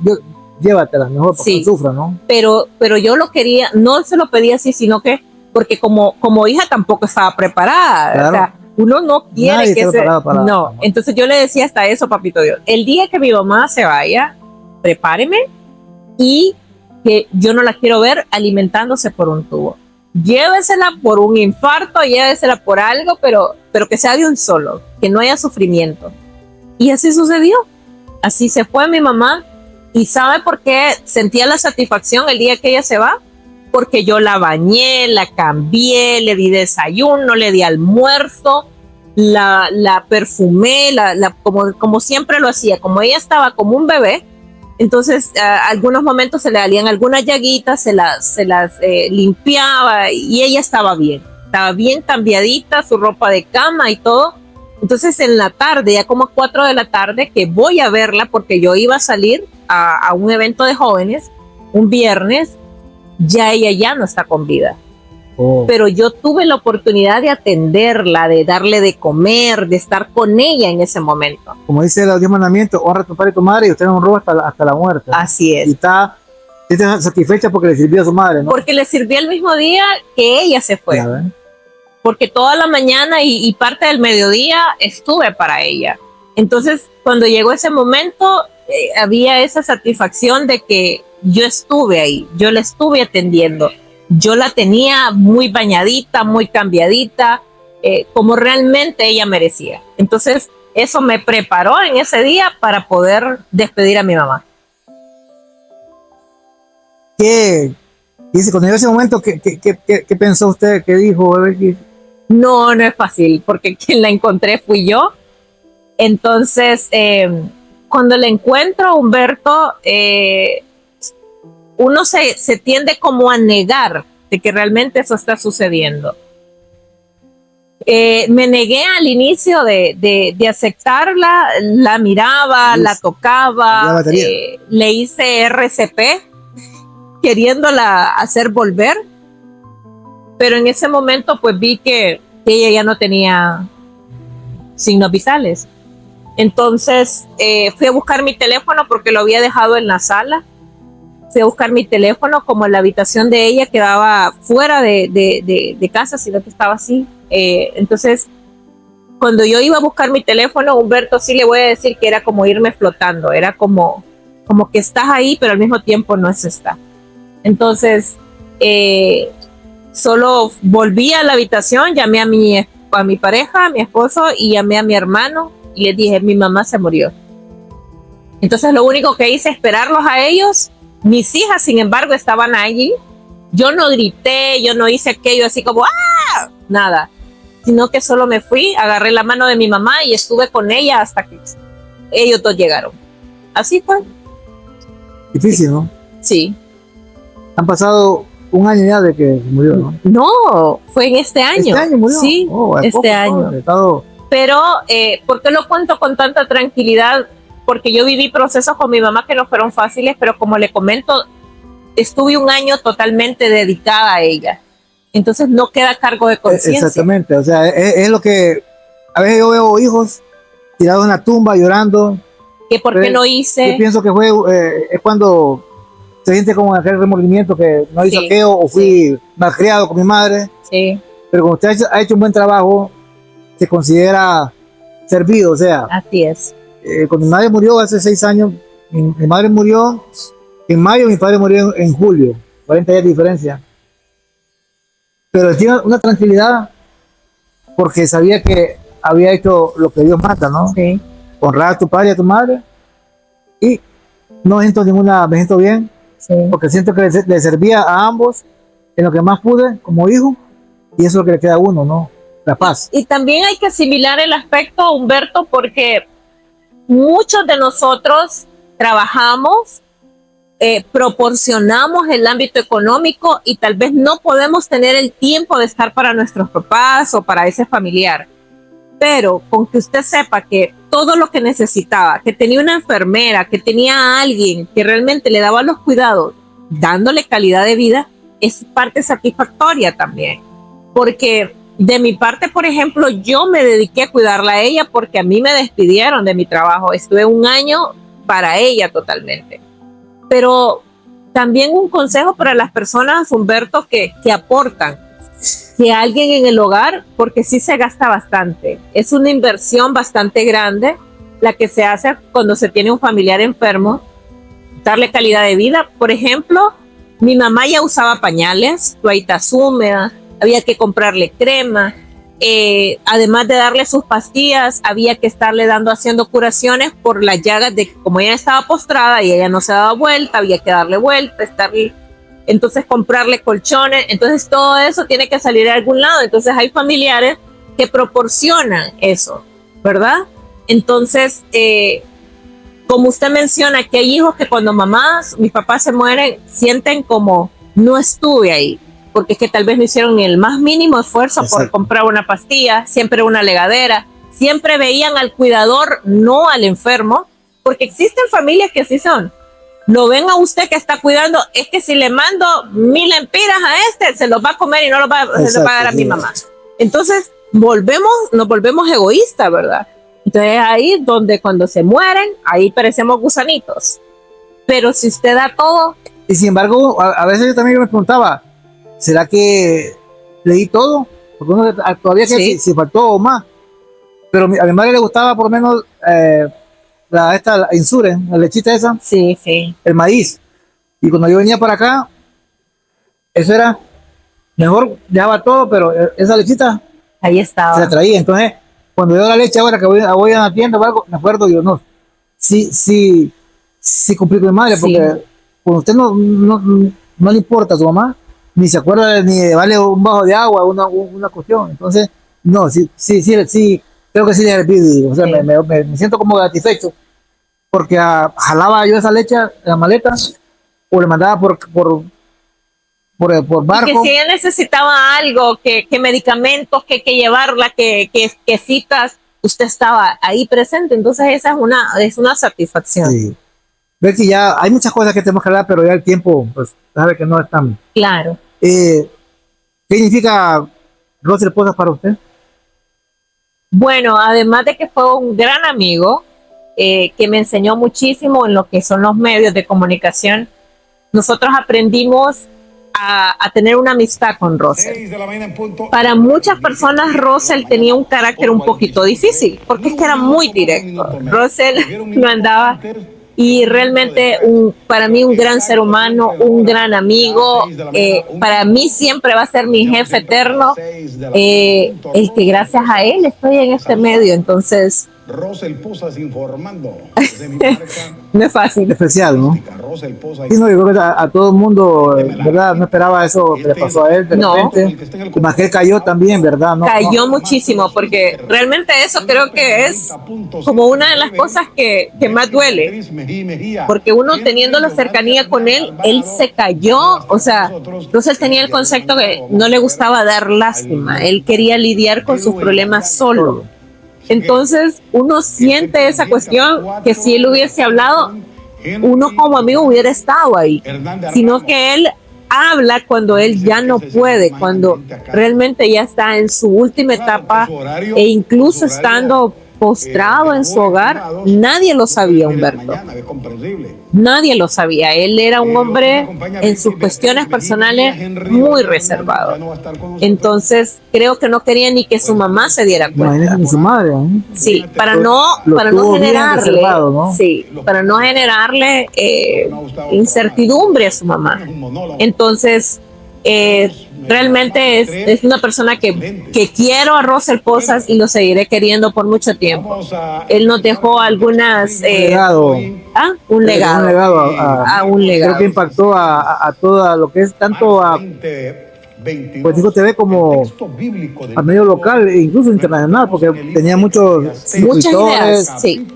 llévatela, mejor porque no sufra, ¿no? Pero yo lo quería, no se lo pedí así, sino que, porque como hija tampoco estaba preparada, claro. O sea, uno no quiere que se... No, entonces yo le decía hasta eso, papito Dios, el día que mi mamá se vaya, prepáreme y que yo no la quiero ver alimentándose por un tubo. Llévesela por un infarto, llévesela por algo, pero que sea de un solo, que no haya sufrimiento. Y así sucedió. Así se fue mi mamá. ¿Y sabe por qué sentía la satisfacción el día que ella se va? Porque yo la bañé, la cambié, le di desayuno, le di almuerzo, la perfumé, como siempre lo hacía. Como ella estaba como un bebé, entonces algunos momentos se le salían algunas llaguitas, se las limpiaba y ella estaba bien cambiadita, su ropa de cama y todo. Entonces en la tarde, ya como 4 de la tarde, que voy a verla porque yo iba a salir a un evento de jóvenes un viernes, ya ella ya no está con vida. Pero yo tuve la oportunidad de atenderla, de darle de comer, de estar con ella en ese momento. Como dice los 10 mandamientos, honra a tu padre y tu madre y usted no honró hasta la muerte. Así es. Y está satisfecha porque le sirvió a su madre, ¿no? Porque le sirvió el mismo día que ella se fue. Porque toda la mañana y parte del mediodía estuve para ella. Entonces, cuando llegó ese momento, había esa satisfacción de que yo estuve ahí, yo la estuve atendiendo. Yo la tenía muy bañadita, muy cambiadita, como realmente ella merecía. Entonces, eso me preparó en ese día para poder despedir a mi mamá. ¿Qué dice? Cuando llegó ese momento, ¿qué pensó usted? ¿Qué dijo? No es fácil, porque quien la encontré fui yo. Entonces, cuando la encuentro, Humberto, uno se tiende como a negar de que realmente eso está sucediendo. Me negué al inicio de aceptarla, la miraba, la tocaba, le hice RCP, queriéndola hacer volver, pero en ese momento pues vi que ella ya no tenía signos vitales. Entonces fui a buscar mi teléfono porque lo había dejado en la sala. Fui a buscar mi teléfono, como la habitación de ella quedaba fuera de casa, sino que estaba así. Entonces, cuando yo iba a buscar mi teléfono, Humberto, sí le voy a decir que era como irme flotando, era como que estás ahí, pero al mismo tiempo no se está. Entonces, solo volví a la habitación, llamé a mi pareja, a mi esposo, y llamé a mi hermano y les dije, mi mamá se murió. Entonces lo único que hice es esperarlos a ellos. Mis hijas, sin embargo, estaban allí. Yo no grité, yo no hice aquello así como ¡ah! Nada, sino que solo me fui, agarré la mano de mi mamá y estuve con ella hasta que ellos dos llegaron. Así fue. Difícil, ¿no? Sí. Han pasado un año ya de que murió, ¿no? No, fue en este año. ¿Este año murió? Sí, este poco, año. Estado... Pero, ¿por qué lo cuento con tanta tranquilidad? Porque yo viví procesos con mi mamá que no fueron fáciles, pero como le comento, estuve un año totalmente dedicada a ella. Entonces no queda cargo de conciencia. Exactamente, o sea, es lo que a veces yo veo hijos tirados en la tumba llorando. ¿Que por qué no hice? Yo pienso que fue es cuando se siente como aquel remordimiento que no hizo aquello o fui malcriado con mi madre. Sí. Pero cuando usted ha hecho un buen trabajo, se considera servido, o sea. Así es. Cuando mi madre murió hace 6 años, mi madre murió en mayo, mi padre murió en julio, 40 días de diferencia. Pero tiene una tranquilidad porque sabía que había hecho lo que Dios manda, ¿no? Sí. Honrar a tu padre y a tu madre. Y no siento me siento bien, Sí. porque siento que le servía a ambos en lo que más pude como hijo, y eso es lo que le queda a uno, ¿no? La paz. Y también hay que asimilar el aspecto, Humberto, porque muchos de nosotros trabajamos, proporcionamos el ámbito económico y tal vez no podemos tener el tiempo de estar para nuestros papás o para ese familiar. Pero con que usted sepa que todo lo que necesitaba, que tenía una enfermera, que tenía a alguien que realmente le daba los cuidados, dándole calidad de vida, es parte satisfactoria también. Porque de mi parte, por ejemplo, yo me dediqué a cuidarla a ella porque a mí me despidieron de mi trabajo. Estuve un año para ella totalmente. Pero también un consejo para las personas, Humberto, que aportan. Que alguien en el hogar, porque sí se gasta bastante. Es una inversión bastante grande la que se hace cuando se tiene un familiar enfermo. Darle calidad de vida. Por ejemplo, mi mamá ya usaba pañales, toallitas húmedas, había que comprarle crema, además de darle sus pastillas, había que estarle haciendo curaciones por las llagas de como ella estaba postrada y ella no se daba vuelta, había que darle vuelta, entonces comprarle colchones, entonces todo eso tiene que salir de algún lado, entonces hay familiares que proporcionan eso, ¿verdad? Entonces, como usted menciona, que hay hijos que cuando mis papás se mueren, sienten como no estuve ahí, porque es que tal vez no hicieron el más mínimo esfuerzo por comprar una pastilla, siempre una legadera, siempre veían al cuidador, no al enfermo, porque existen familias que sí son. Lo ven a usted que está cuidando, es que si le mando 1000 empiras a se los va a comer y no los va a pagar a mi mamá. Entonces, nos volvemos egoístas, ¿verdad? Entonces ahí donde cuando se mueren, ahí parecemos gusanitos. Pero si usted da todo... Y sin embargo, a veces yo también me preguntaba, ¿será que le di todo? Porque uno todavía si faltó o más. Pero a mi madre le gustaba por lo menos la insure, la lechita esa. Sí, sí. El maíz. Y cuando yo venía para acá, eso era mejor, dejaba todo, pero esa lechita ahí estaba. Se la traía. Entonces, cuando yo la leche ahora que voy a la tienda o algo, me acuerdo, yo no. Sí cumplí con mi madre, porque cuando usted no le importa a su mamá, ni se acuerda ni de darle un vaso de agua, una cuestión. Entonces, no, sí, creo que sí le serví. O sea, me siento como satisfecho, porque jalaba yo esa leche en la maleta, o le mandaba por barco. Y que si ella necesitaba algo, que medicamentos, que llevarla, que citas, usted estaba ahí presente. Entonces esa es una satisfacción. Sí. Betty, ya hay muchas cosas que tenemos que hablar, pero ya el tiempo, pues, sabe que no es tan... Claro. ¿Qué significa Rosy Esposa para usted? Bueno, además de que fue un gran amigo, que me enseñó muchísimo en lo que son los medios de comunicación. Nosotros aprendimos a tener una amistad con Russell. Para muchas personas Russell tenía un carácter un poquito difícil, porque es que era muy directo. Russell no andaba, y realmente para mí un gran ser humano, un gran amigo, para mí siempre va a ser mi jefe eterno, el que gracias a él estoy en este medio. Entonces Russell Posas informando de mi marca. no es fácil. Especial, ¿no? Russell Posas. Sí, no, yo creo que a todo el mundo, ¿verdad? No esperaba eso que le pasó a él de No. repente. Y más que él cayó también, ¿verdad? No, Cayó muchísimo, porque realmente eso creo que es como una de las cosas que más duele, porque uno teniendo la cercanía con él se cayó. O sea, Russell tenía el concepto que no le gustaba dar lástima, él quería lidiar con sus problemas solo. Entonces uno siente esa cuestión que si él hubiese hablado, uno como amigo hubiera estado ahí, sino que él habla cuando él ya no puede, cuando realmente ya está en su última etapa, e incluso estando postrado en su hogar. Nadie lo sabía, Humberto. Nadie lo sabía. Él era un hombre en sus cuestiones personales muy reservado. Entonces creo que no quería ni que su mamá se diera cuenta. Ni su madre, ¿no? Sí, para no generarle, ¿no? Sí, para no generarle incertidumbre a su mamá. Entonces realmente es una persona que quiero a Russell Posas y lo seguiré queriendo por mucho tiempo. Él nos dejó algunas... un legado. Un legado. Creo que impactó a toda lo que es tanto a Político TV como a medio local e incluso internacional, porque tenía muchas ideas, sí,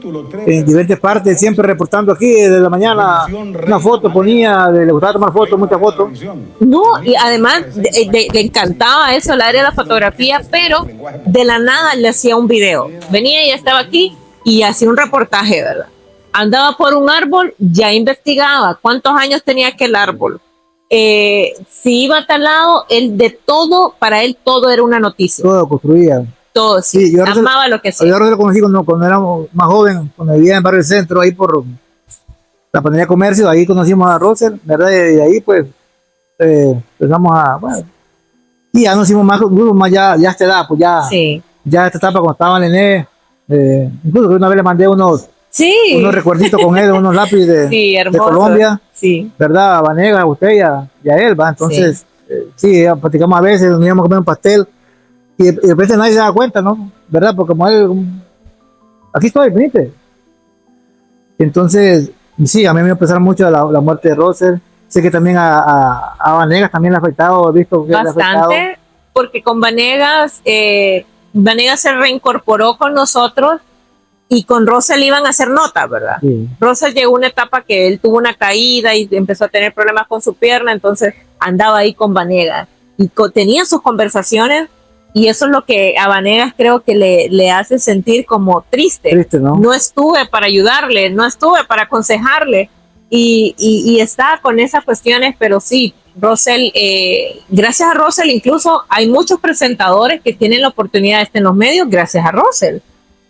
en diferentes partes, siempre reportando aquí desde la mañana. Una foto ponía, le gustaba tomar fotos, muchas fotos. No, y además le encantaba eso, el área de la fotografía, pero de la nada le hacía un video. Venía y estaba aquí y hacía un reportaje, ¿verdad? Andaba por un árbol, ya investigaba cuántos años tenía aquel árbol. Si iba a tal lado, para él todo era una noticia. Todo construía. Todo, sí. Yo amaba lo que hacía. Yo lo conocí cuando éramos más jóvenes, cuando vivía en Barrio del Centro, ahí por la Panadería Comercio, ahí conocimos a Russell, ¿verdad? Y de ahí pues empezamos y ya nos hicimos más ya a esta edad, pues ya, sí, ya esta etapa cuando estaba en ENE, incluso una vez le mandé unos recuerditos con él, unos lápices de Colombia, sí, ¿verdad? A Vanegas, a usted y a él, ¿va? Entonces, sí, platicamos a veces, nos íbamos a comer un pastel y de repente nadie se da cuenta, ¿no? ¿Verdad? Porque como él, aquí estoy, venite. Entonces, sí, a mí me empezó mucho la muerte de Russell. Sé que también a Vanegas también le ha afectado, he visto que bastante, le ha afectado. Porque con Vanegas, Vanegas se reincorporó con nosotros y con Russell iban a hacer notas, ¿verdad? Sí. Russell llegó a una etapa que él tuvo una caída y empezó a tener problemas con su pierna, entonces andaba ahí con Vanegas y tenía sus conversaciones, y eso es lo que a Vanegas creo que le hace sentir como triste, ¿no? No estuve para ayudarle, no estuve para aconsejarle, y está con esas cuestiones, pero sí, Russell, gracias a Russell incluso hay muchos presentadores que tienen la oportunidad de estar en los medios gracias a Russell,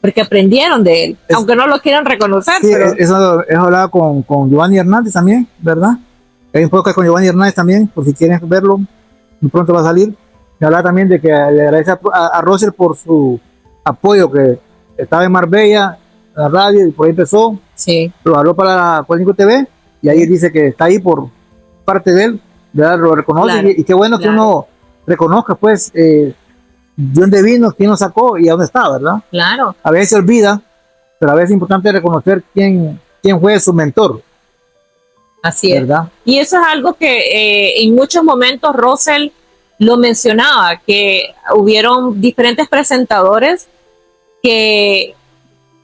porque aprendieron de él, aunque no lo quieran reconocer. Sí, pero... eso he hablado con Giovanni Hernández también, ¿verdad? Hay un podcast con Giovanni Hernández también, por si quieren verlo, muy pronto va a salir. Me hablaba también de que le agradece a Russell por su apoyo, que estaba en Marbella, en la radio, y por ahí empezó. Sí. Lo habló para Político TV, y ahí dice que está ahí por parte de él, ¿verdad? Lo reconoce, claro, y qué bueno que uno reconozca, pues, de dónde vino, quién lo sacó y a dónde está, ¿verdad? Claro. A veces se olvida, pero a veces es importante reconocer quién fue su mentor. Así es. ¿Verdad? Y eso es algo que en muchos momentos Russell lo mencionaba, que hubieron diferentes presentadores que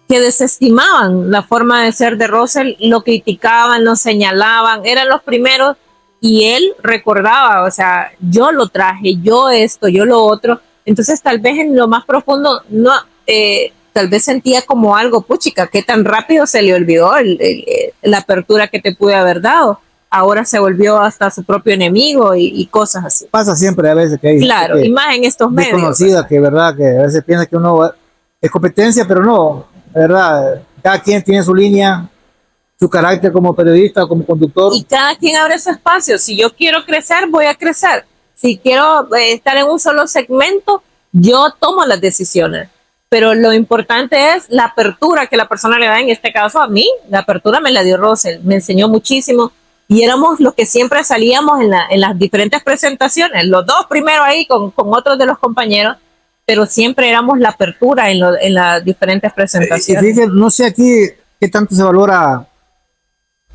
desestimaban la forma de ser de Russell, lo criticaban, lo señalaban, eran los primeros, y él recordaba, o sea, yo lo traje, yo esto, yo lo otro. Entonces tal vez en lo más profundo no, tal vez sentía como algo, puchica, qué tan rápido se le olvidó la apertura que te pude haber dado. Ahora se volvió hasta su propio enemigo y cosas así. Pasa siempre a veces que hay, claro, y más en estos medios. Desconocida, que verdad, que a veces piensa que uno es competencia, pero no, verdad, cada quien tiene su línea, su carácter como periodista, como conductor. Y cada quien abre su espacio. Si yo quiero crecer, voy a crecer. Si quiero estar en un solo segmento, yo tomo las decisiones. Pero lo importante es la apertura que la persona le da. En este caso a mí, la apertura me la dio Rosel, me enseñó muchísimo. Y éramos los que siempre salíamos en las diferentes presentaciones, los dos primero ahí con otros de los compañeros, pero siempre éramos la apertura en las diferentes presentaciones. Fíjate, no sé aquí qué tanto se valora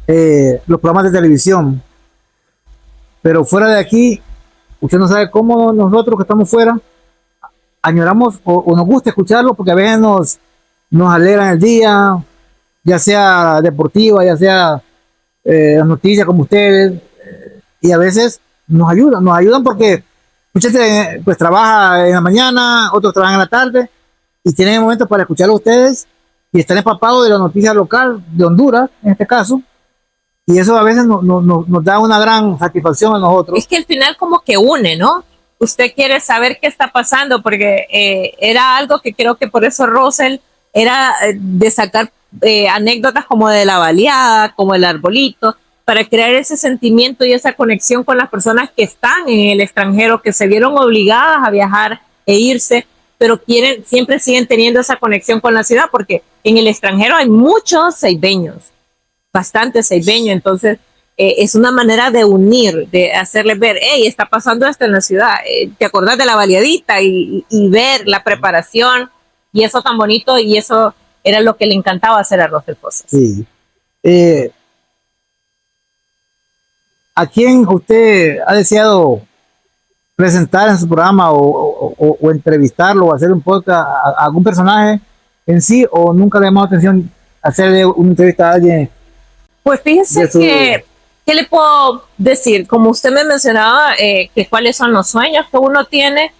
los programas de televisión, pero fuera de aquí, usted no sabe cómo nosotros que estamos fuera añoramos o nos gusta escucharlo, porque a veces nos alegran el día, ya sea deportiva, ya sea las noticias como ustedes, y a veces nos ayudan porque mucha gente pues trabaja en la mañana, otros trabajan en la tarde, y tienen momentos para escucharlo a ustedes y estar empapados de la noticia local de Honduras, en este caso. Y eso a veces nos da una gran satisfacción a nosotros. Es que al final como que une, ¿no? Usted quiere saber qué está pasando, porque era algo que creo que por eso Rosel era de sacar anécdotas como de la baleada, como el arbolito, para crear ese sentimiento y esa conexión con las personas que están en el extranjero, que se vieron obligadas a viajar e irse, pero siempre siguen teniendo esa conexión con la ciudad, porque en el extranjero hay muchos ceibeños, bastante ceibeño, entonces es una manera de unir, de hacerles ver, hey, está pasando esto en la ciudad, te acordás de la baleadita y ver la preparación y eso tan bonito, y eso era lo que le encantaba hacer a Rosel Posas. Sí. ¿A quién usted ha deseado presentar en su programa o entrevistarlo o hacer un podcast a algún personaje en sí, o nunca le ha llamado atención hacerle una entrevista a alguien? Pues fíjese que, ¿qué le puedo decir? Como usted me mencionaba, que cuáles son los sueños que uno tiene,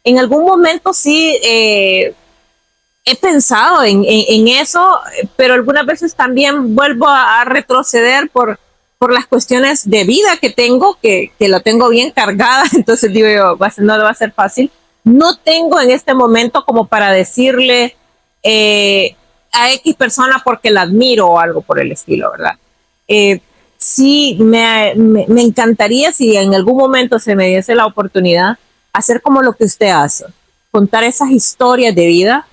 en algún momento sí he pensado en eso, pero algunas veces también vuelvo a retroceder por las cuestiones de vida que tengo, que la tengo bien cargada, entonces digo yo, no va a ser fácil. No tengo en este momento como para decirle a X persona porque la admiro o algo por el estilo, ¿verdad? Sí, me encantaría, si en algún momento se me diese la oportunidad, hacer como lo que usted hace, contar esas historias de vida.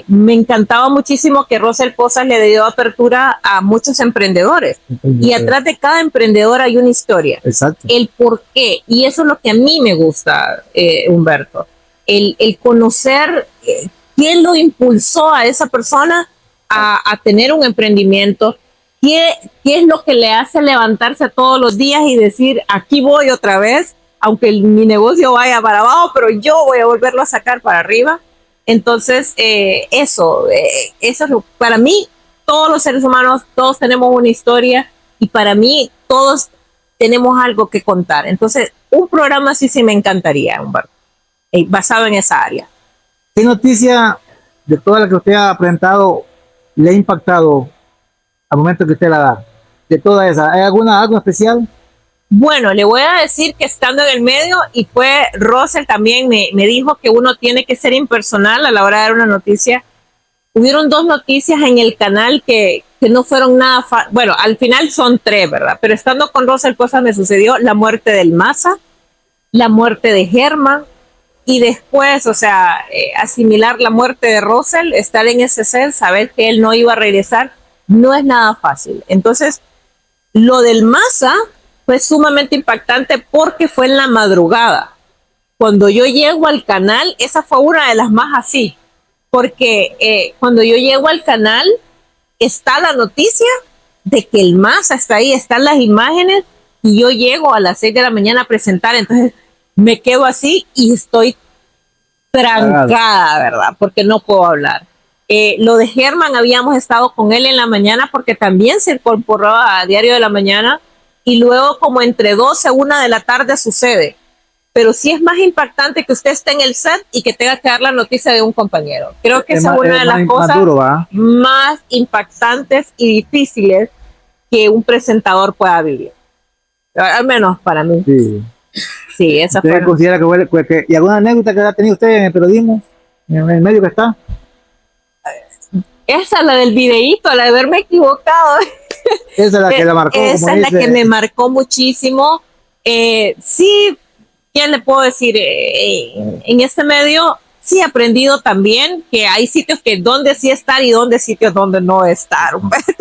Me encantaba muchísimo que Rosel Posas le dio apertura a muchos emprendedores, y atrás de cada emprendedor hay una historia. Exacto. El por qué, y eso es lo que a mí me gusta, Humberto, el conocer quién lo impulsó a esa persona a tener un emprendimiento, qué es lo que le hace levantarse todos los días y decir, aquí voy otra vez, aunque mi negocio vaya para abajo, pero yo voy a volverlo a sacar para arriba. Entonces, eso es para mí, todos los seres humanos, todos tenemos una historia, y para mí todos tenemos algo que contar. Entonces, un programa así sí me encantaría, Humberto, basado en esa área. ¿Qué noticia de todas las que usted ha presentado le ha impactado al momento que usted la da? De todas esas, ¿hay algo especial? Bueno, le voy a decir que estando en el medio, y fue Rosel también me dijo que uno tiene que ser impersonal a la hora de dar una noticia. Hubieron 2 noticias en el canal que no fueron nada bueno, al final son 3, ¿verdad? Pero estando con Rosel Posas me sucedió la muerte del Maza, la muerte de Germán, y después, o sea, asimilar la muerte de Rosel, estar en ese set, saber que él no iba a regresar, no es nada fácil. Entonces, lo del Maza fue sumamente impactante porque fue en la madrugada. Cuando yo llego al canal, esa fue una de las más así, porque cuando yo llego al canal está la noticia de que el Maza está ahí, están las imágenes, y yo llego a las 6 de la mañana a presentar, entonces me quedo así y estoy trancada, ¿verdad? Porque no puedo hablar. Lo de Germán, habíamos estado con él en la mañana porque también se incorporó a Diario de la Mañana, y luego como entre 12 a 1 de la tarde sucede. Pero sí es más impactante que usted esté en el set y que tenga que dar la noticia de un compañero. Creo que esa es una de las cosas más impactantes y difíciles que un presentador pueda vivir. Al menos para mí. Sí. Sí, esa fue. ¿Usted considera que ¿y alguna anécdota que ha tenido usted en el periodismo, en el medio que está? Esa, la del videíto, la de haberme equivocado. Esa es la que la marcó, Esa como es la dice. que me marcó muchísimo. Sí, ¿qué le puedo decir? En este medio sí he aprendido también que hay sitios que donde sí estar y donde sitios donde no estar, Humberto.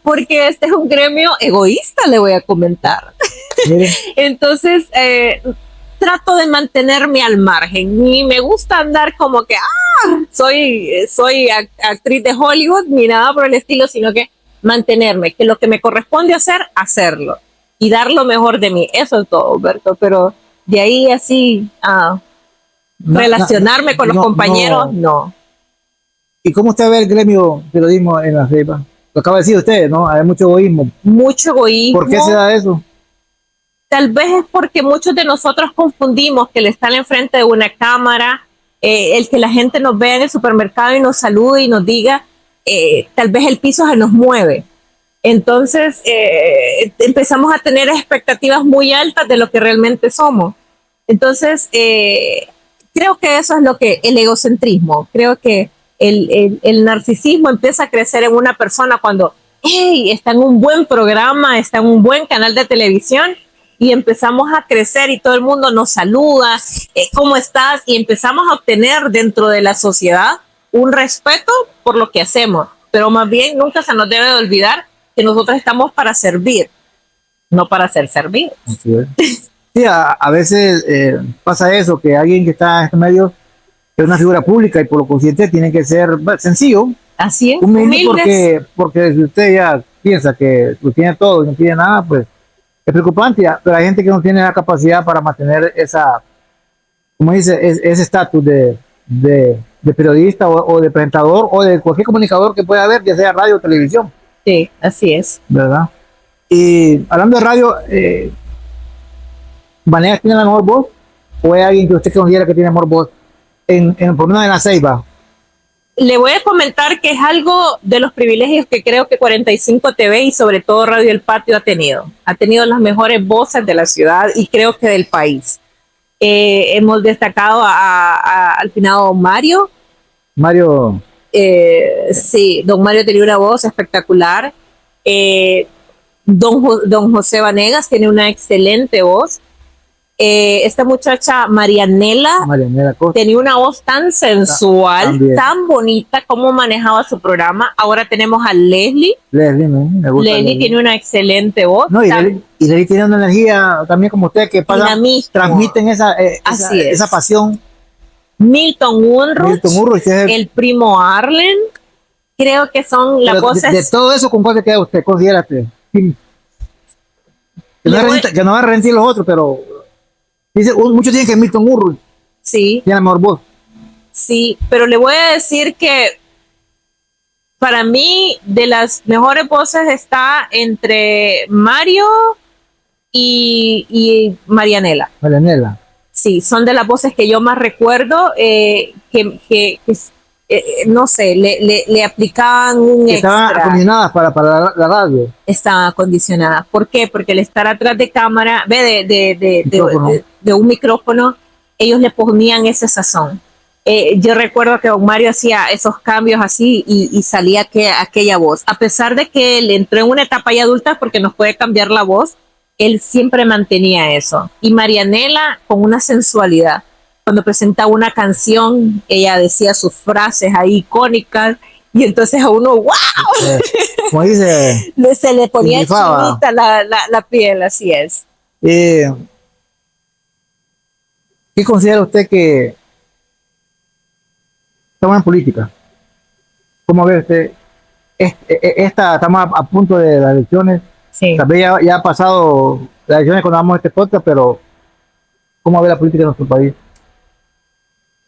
Porque este es un gremio egoísta, le voy a comentar. Miren, Entonces, trato de mantenerme al margen. Ni me gusta andar como que, soy actriz de Hollywood, ni nada por el estilo, sino que mantenerme, que lo que me corresponde hacer, hacerlo. Y dar lo mejor de mí. Eso es todo, Humberto. Pero de ahí así, relacionarme con los compañeros, no. ¿Y cómo usted ve el gremio periodismo en la Ceiba? Lo acaba de decir usted, ¿no? Hay mucho egoísmo. Mucho egoísmo. ¿Por qué se da eso? Tal vez es porque muchos de nosotros confundimos que el estar enfrente de una cámara, el que la gente nos vea en el supermercado y nos salude y nos diga, tal vez el piso se nos mueve. Entonces empezamos a tener expectativas muy altas de lo que realmente somos. Entonces creo que eso es lo que el egocentrismo, creo que el narcisismo empieza a crecer en una persona cuando hey, está en un buen programa, está en un buen canal de televisión y empezamos a crecer y todo el mundo nos saluda, ¿cómo estás? Y empezamos a obtener dentro de la sociedad un respeto por lo que hacemos, pero más bien nunca se nos debe de olvidar que nosotros estamos para servir, no para ser servidos. Así es. Sí, a veces pasa eso, que alguien que está en este medio es una figura pública y por lo consciente tiene que ser sencillo, Así es, humilde, porque si usted ya piensa que lo tiene todo y no tiene nada, pues es preocupante, pero hay gente que no tiene la capacidad para mantener esa, como dice, ese estatus de periodista o de presentador o de cualquier comunicador que pueda haber, ya sea radio o televisión. Sí, así es. ¿Verdad? Y hablando de radio, ¿Vanegas tiene la mejor voz? ¿O hay alguien que usted considera que tiene mejor voz? Por lo menos en la Ceiba. Le voy a comentar que es algo de los privilegios que creo que 45 TV y sobre todo Radio El Patio ha tenido. Ha tenido las mejores voces de la ciudad y creo que del país. Hemos destacado al finado don Mario. Mario. Sí, don Mario tenía una voz espectacular. Don José Vanegas tiene una excelente voz. Esta muchacha Marianela Costa tenía una voz tan sensual, también, tan bonita, como manejaba su programa. Ahora tenemos a Leslie. Me gusta Leslie tiene una excelente voz. No, y Leslie tiene una energía también como usted que transmiten esa pasión. Milton Unruh, el primo Arlen, creo que son las voces. De todo eso, ¿con cuál se queda usted? Considérate. Que no va a rendir los otros, pero dice, muchos dicen que Milton Unruh sí, tiene la mejor voz. Sí, pero le voy a decir que para mí de las mejores voces está entre Mario y Marianela. Marianela. Sí, son de las voces que yo más recuerdo, no sé, le aplicaban un extra. Estaban acondicionadas para la radio. Estaban acondicionadas. ¿Por qué? Porque el estar atrás de cámara, de un micrófono, ellos le ponían ese sazón. Yo recuerdo que don Mario hacía esos cambios así y salía aquella voz. A pesar de que él entró en una etapa ya adulta porque nos puede cambiar la voz, él siempre mantenía eso. Y Marianela con una sensualidad. Cuando presentaba una canción, ella decía sus frases ahí icónicas y entonces a uno, ¡wow! Como dice, se le ponía chinita la piel, así es. ¿Qué considera usted que estamos en política? ¿Cómo ve usted? Estamos a punto de las elecciones. Sí. Tal vez ya ha pasado las elecciones cuando damos este podcast, pero ¿cómo ve la política de nuestro país?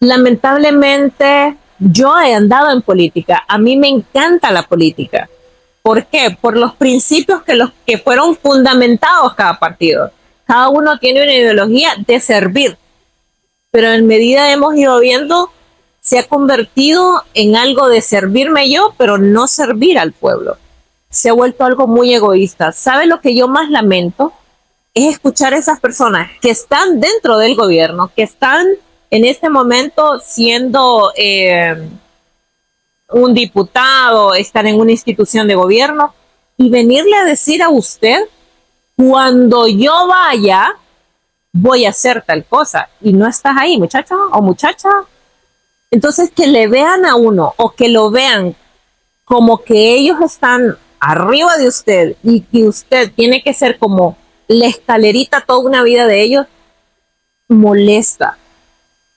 Lamentablemente, yo he andado en política. A mí me encanta la política. ¿Por qué? Por los principios que fueron fundamentados cada partido. Cada uno tiene una ideología de servir. Pero en medida hemos ido viendo, se ha convertido en algo de servirme yo, pero no servir al pueblo. Se ha vuelto algo muy egoísta. ¿Sabe lo que yo más lamento? Es escuchar a esas personas que están dentro del gobierno, que están en este momento siendo un diputado, estar en una institución de gobierno y venirle a decir a usted, cuando yo vaya, voy a hacer tal cosa y no estás ahí, muchacha o muchacha. Entonces, que le vean a uno o que lo vean como que ellos están arriba de usted y que usted tiene que ser como la escalerita toda una vida de ellos, molesta.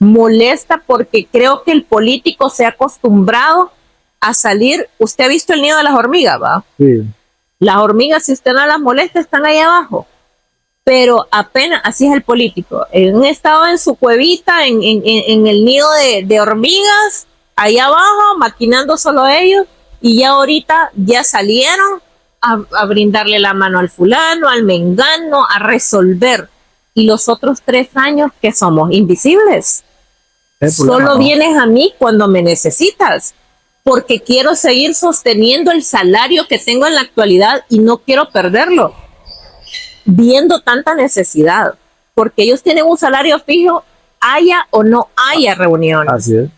Molesta porque creo que el político se ha acostumbrado a salir. Usted ha visto el nido de las hormigas, ¿va? Sí. Las hormigas, si usted no las molesta, están ahí abajo. Pero apenas, así es el político. Han estado en su cuevita, en el nido de hormigas, ahí abajo, maquinando solo ellos, y ya ahorita ya salieron a brindarle la mano al fulano, al mengano, a resolver. Y los otros 3 años que somos invisibles. Solo ¿no? vienes a mí cuando me necesitas, porque quiero seguir sosteniendo el salario que tengo en la actualidad y no quiero perderlo, viendo tanta necesidad, porque ellos tienen un salario fijo, haya o no haya reuniones. Así es.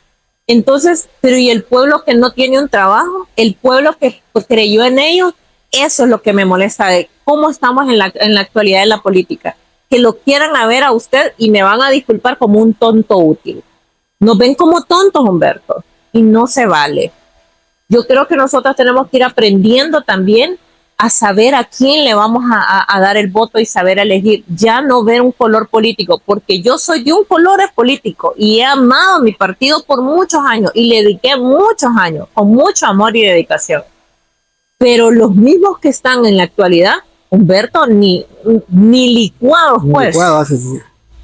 Entonces, pero ¿y el pueblo que no tiene un trabajo? El pueblo que creyó en ellos, eso es lo que me molesta de cómo estamos en la actualidad de la política. Que lo quieran a ver a usted y me van a disculpar como un tonto útil. Nos ven como tontos, Humberto, y no se vale. Yo creo que nosotros tenemos que ir aprendiendo también a saber a quién le vamos a dar el voto y saber elegir, ya no ver un color político, porque yo soy de un color político y he amado a mi partido por muchos años y le dediqué muchos años con mucho amor y dedicación. Pero los mismos que están en la actualidad, Humberto, ni licuados, pues. Licuado,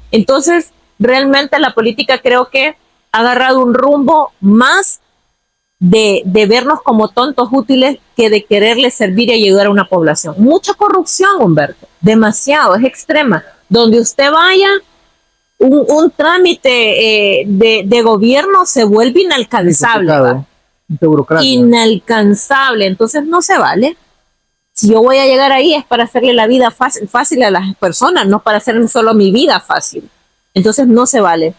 Entonces, realmente la política creo que ha agarrado un rumbo más de vernos como tontos útiles que de quererle servir y ayudar a una población. Mucha corrupción, Humberto, demasiado, es extrema. Donde usted vaya, un trámite de gobierno se vuelve inalcanzable. Inalcanzable, entonces no se vale. Si yo voy a llegar ahí es para hacerle la vida fácil a las personas, no para hacer solo mi vida fácil. Entonces no se vale.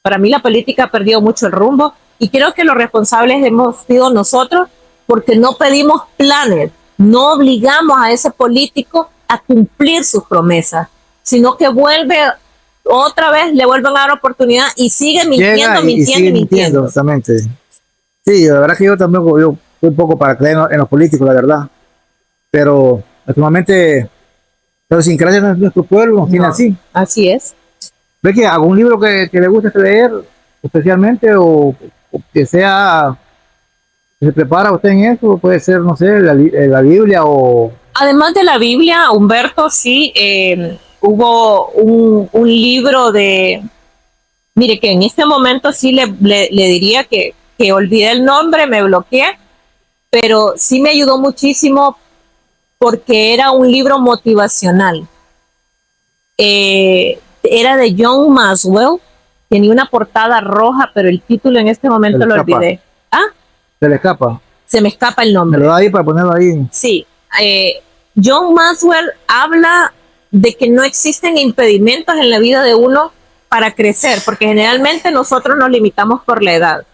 Para mí la política ha perdido mucho el rumbo y creo que los responsables hemos sido nosotros porque no pedimos planes, no obligamos a ese político a cumplir sus promesas, sino que vuelve otra vez, le vuelven a dar oportunidad y sigue mintiendo, mintiendo. Exactamente. Sí, la verdad que yo también yo fui un poco para creer en los políticos, la verdad. Pero últimamente la idiosincrasia de nuestro pueblo nos tiene así. Así es. ¿Ve que algún libro que le guste leer especialmente o que sea, que se prepara usted en eso? Puede ser, no sé, la Biblia o... Además de la Biblia, Humberto, sí, hubo un libro de... Mire, que en este momento sí le diría que olvidé el nombre, me bloqueé, pero sí me ayudó muchísimo porque era un libro motivacional. Era de John Maxwell, tenía una portada roja, pero el título en este momento lo olvidé. ¿Ah? Se le escapa. Se me escapa el nombre. Me lo da ahí para ponerlo ahí. Sí. John Maxwell habla de que no existen impedimentos en la vida de uno para crecer, porque generalmente nosotros nos limitamos por la edad.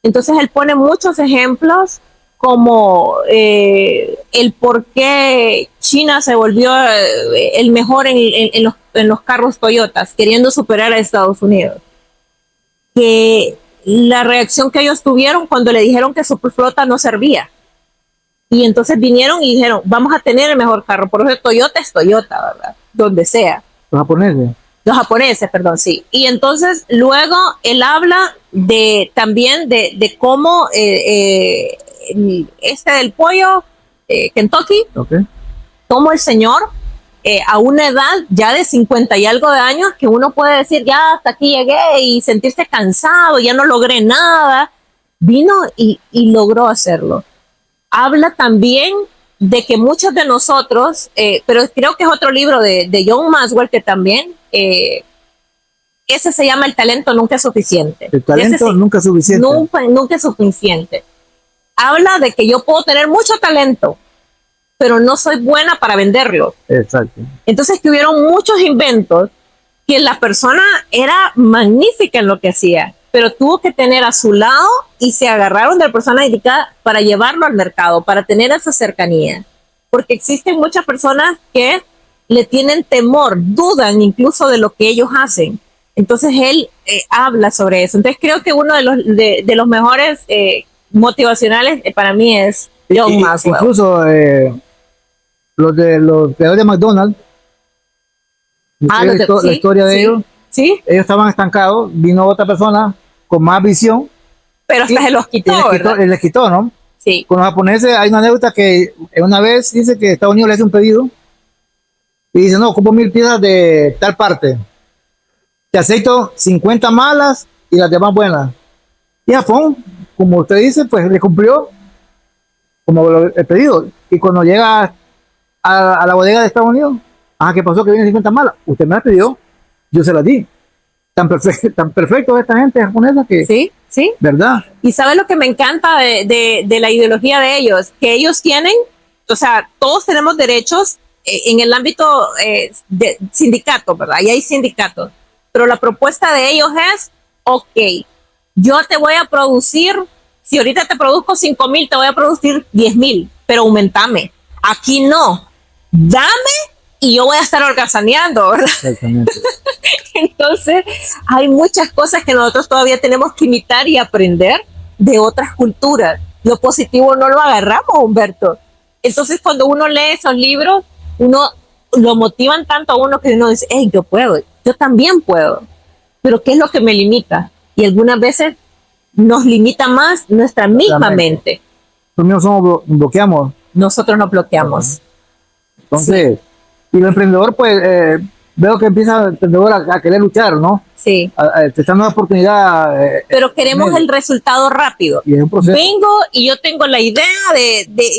Entonces él pone muchos ejemplos como el por qué China se volvió el mejor en los carros Toyotas, queriendo superar a Estados Unidos. Que la reacción que ellos tuvieron cuando le dijeron que su flota no servía. Y entonces vinieron y dijeron, vamos a tener el mejor carro. Por eso Toyota es Toyota, ¿verdad? Donde sea. Los japoneses. Los japoneses, perdón, sí. Y entonces luego él habla también de cómo del pollo, Kentucky, Okay. Como el señor a una edad ya de 50 y algo de años, que uno puede decir, ya hasta aquí llegué y sentirse cansado, ya no logré nada, vino y logró hacerlo. Habla también de que muchos de nosotros, pero creo que es otro libro de John Maxwell que también, ese se llama El talento nunca es suficiente. El talento nunca es suficiente. Nunca es suficiente. Habla de que yo puedo tener mucho talento, pero no soy buena para venderlo. Exacto. Entonces que hubieron muchos inventos que la persona era magnífica en lo que hacía, pero tuvo que tener a su lado y se agarraron de la persona indicada para llevarlo al mercado, para tener esa cercanía. Porque existen muchas personas que le tienen temor, dudan incluso de lo que ellos hacen. Entonces él habla sobre eso. Entonces creo que uno de los mejores motivacionales para mí es John Maxwell. Incluso los creadores de McDonald's, la historia de ellos, sí, ellos estaban estancados, vino otra persona con más visión, pero hasta se los quitó, les quitó, ¿no? Sí. Con los japoneses hay una anécdota que una vez dice que Estados Unidos le hace un pedido y dice, no, ocupo 1000 piezas de tal parte, te acepto 50 malas y las demás buenas. Y Japón, como usted dice, pues le cumplió como el pedido. Y cuando llega a la bodega de Estados Unidos, ¿qué pasó? Que vienen 50 malas. Usted me las pidió, yo se las di. Tan perfecto esta gente japonesa que... Sí, sí. ¿Verdad? Y ¿sabe lo que me encanta de la ideología de ellos? Que ellos tienen, o sea, todos tenemos derechos en el ámbito de sindicato, ¿verdad? Y hay sindicatos. Pero la propuesta de ellos es, ok, yo te voy a producir, si ahorita te produzco 5,000, te voy a producir 10,000, pero aumentame. Aquí no. Dame y yo voy a estar holgazaneando, ¿verdad? Exactamente. Entonces, hay muchas cosas que nosotros todavía tenemos que imitar y aprender de otras culturas. Lo positivo no lo agarramos, Humberto. Entonces, cuando uno lee esos libros, uno lo motivan tanto a uno que uno dice, hey, yo puedo, yo también puedo. Pero ¿qué es lo que me limita? Y algunas veces nos limita más nuestra misma mente. Nosotros bloqueamos. Nosotros nos bloqueamos. Entonces, y el emprendedor, pues, veo que empieza el emprendedor a querer luchar, ¿no? Sí. Te están dando una oportunidad. Pero queremos el resultado rápido. Y es un proceso. Vengo y yo tengo la idea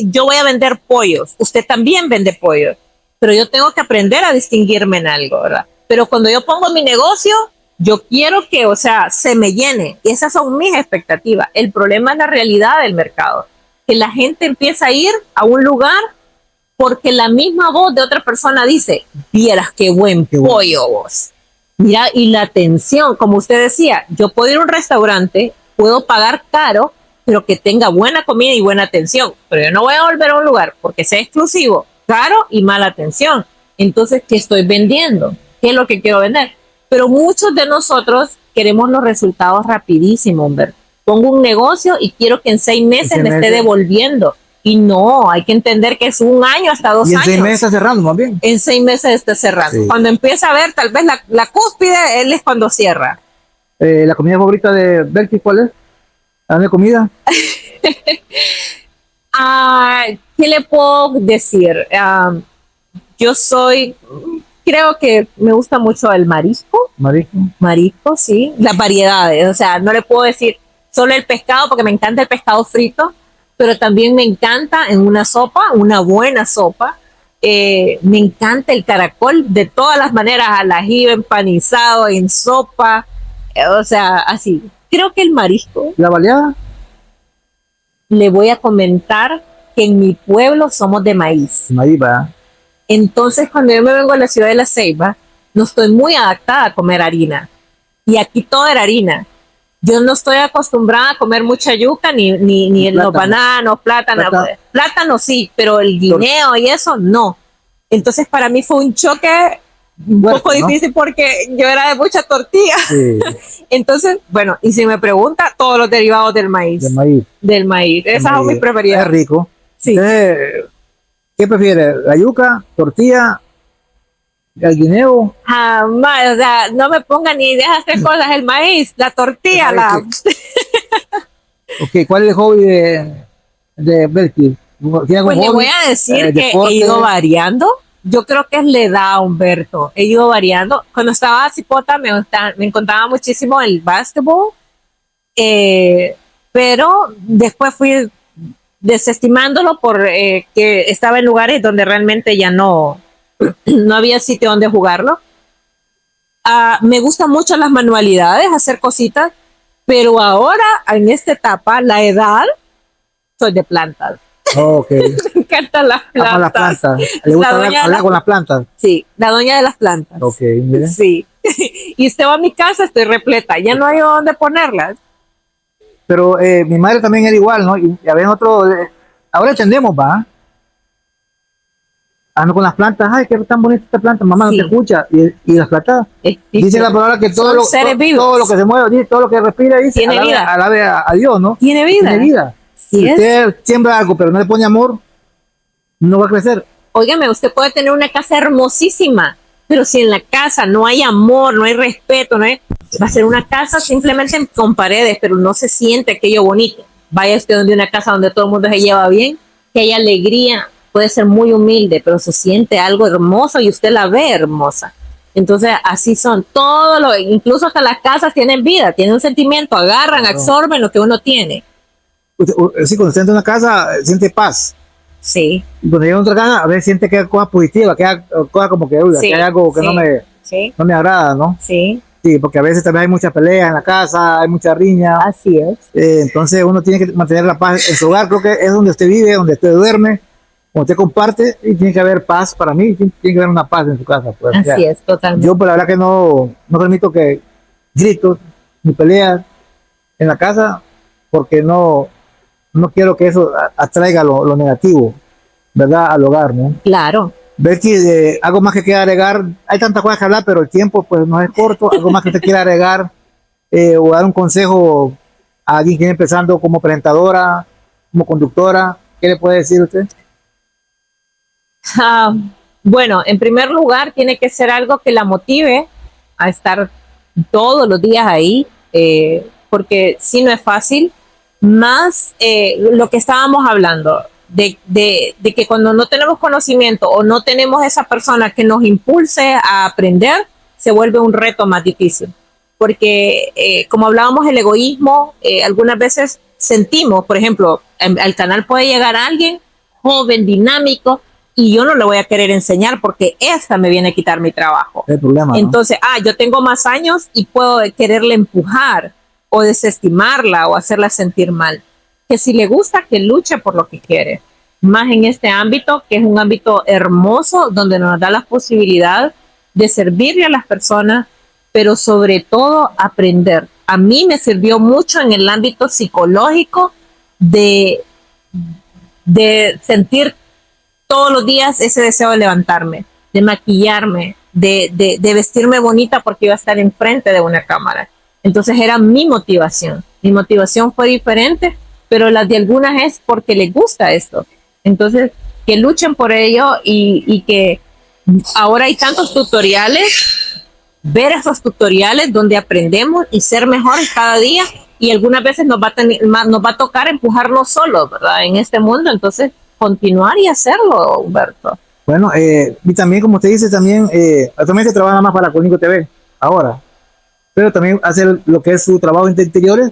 yo voy a vender pollos. Usted también vende pollos. Pero yo tengo que aprender a distinguirme en algo, ¿verdad? Pero cuando yo pongo mi negocio, yo quiero que, o sea, se me llene. Y esas son mis expectativas. El problema es la realidad del mercado. Que la gente empieza a ir a un lugar porque la misma voz de otra persona dice, vieras qué buen pollo vos. Mira, y la atención, como usted decía, yo puedo ir a un restaurante, puedo pagar caro, pero que tenga buena comida y buena atención. Pero yo no voy a volver a un lugar porque sea exclusivo, caro y mala atención. Entonces, ¿qué estoy vendiendo? ¿Qué es lo que quiero vender? Pero muchos de nosotros queremos los resultados rapidísimos, Humberto. Pongo un negocio y quiero que en 6 meses me esté devolviendo. Y no, hay que entender que es 1 año hasta 2 años. Y en 6 meses está cerrando, más bien. En 6 meses está cerrando. Sí. Cuando empieza a ver tal vez la cúspide, él es cuando cierra. ¿La comida favorita de Bertie cuál es? ¿La comida? ¿Qué le puedo decir? Yo creo que me gusta mucho el marisco. Marisco. Marisco, sí. Las variedades. O sea, no le puedo decir solo el pescado porque me encanta el pescado frito, pero también me encanta en una sopa, una buena sopa. Me encanta el caracol de todas las maneras, al ají, empanizado, en sopa, o sea, así. Creo que el marisco. ¿La baleada? Le voy a comentar que en mi pueblo somos de maíz. Maíz, va. Entonces, cuando yo me vengo a la ciudad de La Ceiba, no estoy muy adaptada a comer harina. Y aquí todo era harina. Yo no estoy acostumbrada a comer mucha yuca, ni los bananos, plátanos. Plátano sí, pero el guineo y eso no. Entonces para mí fue un choque un poco difícil porque yo era de mucha tortilla. Sí. Entonces, bueno, y si me pregunta, todos los derivados del maíz. Del maíz. Del maíz. Esas son mis preferidas. Es rico. Sí. ¿Qué prefiere? ¿La yuca, tortilla, el guineo? Jamás, o sea, no me pongan ni de esas 3 cosas, el maíz, la tortilla, Ok, ¿cuál es el hobby de Bertie? Pues le voy a decir que he ido variando. Yo creo que es la edad, Humberto. He ido variando. Cuando estaba cipota me encantaba muchísimo el básquetbol, pero después fui desestimándolo por que estaba en lugares donde realmente ya no había sitio donde jugarlo. Me gustan mucho las manualidades, hacer cositas, pero ahora, en esta etapa, la edad, soy de plantas. Oh, okay. Me encantan las plantas. Las plantas. ¿Le gusta hablar con las plantas? Sí, la doña de las plantas. Ok, mire. Sí, y usted va a mi casa, estoy repleta, ya no hay dónde ponerlas. Pero mi madre también era igual, ¿no? Y había otro, ahora entendemos, va. Ando con las plantas, ay, qué tan bonita esta planta, mamá, Sí. no te escucha. Y las plantas, dice la palabra que todo Son lo, seres vivos. todo lo que se mueve, dice, todo lo que respira, dice, Tiene vida. alabe a Dios, ¿no? Tiene vida. Tiene vida. Sí Si es. usted siembra algo, pero no le pone amor, no va a crecer. Óigame, usted puede tener una casa hermosísima, pero si en la casa no hay amor, no hay respeto, va a ser una casa simplemente con paredes, pero no se siente aquello bonito. Vaya usted donde una casa donde todo el mundo se lleva bien, que hay alegría, puede ser muy humilde, pero se siente algo hermoso y usted la ve hermosa. Entonces, así son incluso hasta las casas tienen vida, tienen un sentimiento, agarran, Claro. absorben lo que uno tiene. Sí, cuando usted entra en una casa, siente paz. Sí, Y cuando llega a otra casa, a veces siente que hay cosas positivas, que hay cosas como que, uy, Sí, que hay algo que sí. sí, no me agrada, ¿no? sí, Sí, porque a veces también hay muchas peleas en la casa, hay mucha riña. así es. Entonces uno tiene que mantener la paz en su hogar. Creo que es donde usted vive, donde usted duerme, donde usted comparte, y tiene que haber paz para mí, tiene que haber una paz en su casa. Pues. Así es, totalmente. Yo, pues, la verdad que no permito que gritos ni peleas en la casa, porque no quiero que eso atraiga lo negativo, ¿verdad? Al hogar, ¿no? Claro. Ver si algo más que quiera agregar, hay tantas cosas que hablar, pero el tiempo pues no es corto, algo más que usted quiera agregar o dar un consejo a alguien que viene empezando como presentadora, como conductora, ¿qué le puede decir usted? Ah, bueno, en primer lugar, tiene que ser algo que la motive a estar todos los días ahí, porque si no es fácil, más lo que estábamos hablando, de que cuando no tenemos conocimiento o no tenemos esa persona que nos impulse a aprender, se vuelve un reto más difícil. Porque como hablábamos, el egoísmo, algunas veces sentimos, por ejemplo, al canal puede llegar alguien joven, dinámico, y yo no le voy a querer enseñar porque esta me viene a quitar mi trabajo. El problema, ¿no? Entonces, yo tengo más años y puedo quererle empujar o desestimarla o hacerla sentir mal. Que si le gusta, que luche por lo que quiere. Más en este ámbito, que es un ámbito hermoso, donde nos da la posibilidad de servirle a las personas, pero sobre todo aprender. A mí me sirvió mucho en el ámbito psicológico de sentir todos los días ese deseo de levantarme, de maquillarme, de vestirme bonita porque iba a estar enfrente de una cámara. Entonces era mi motivación. Mi motivación fue diferente, pero la de algunas es porque les gusta esto. Entonces, que luchen por ello y que ahora hay tantos tutoriales, ver esos tutoriales donde aprendemos y ser mejores cada día, y algunas veces nos va a tocar empujarnos solos, ¿verdad? En este mundo, entonces continuar y hacerlo, Humberto. Bueno, y también, como usted dice, también actualmente trabaja más para Cónico TV, ahora, pero también hace lo que es su trabajo de interiores,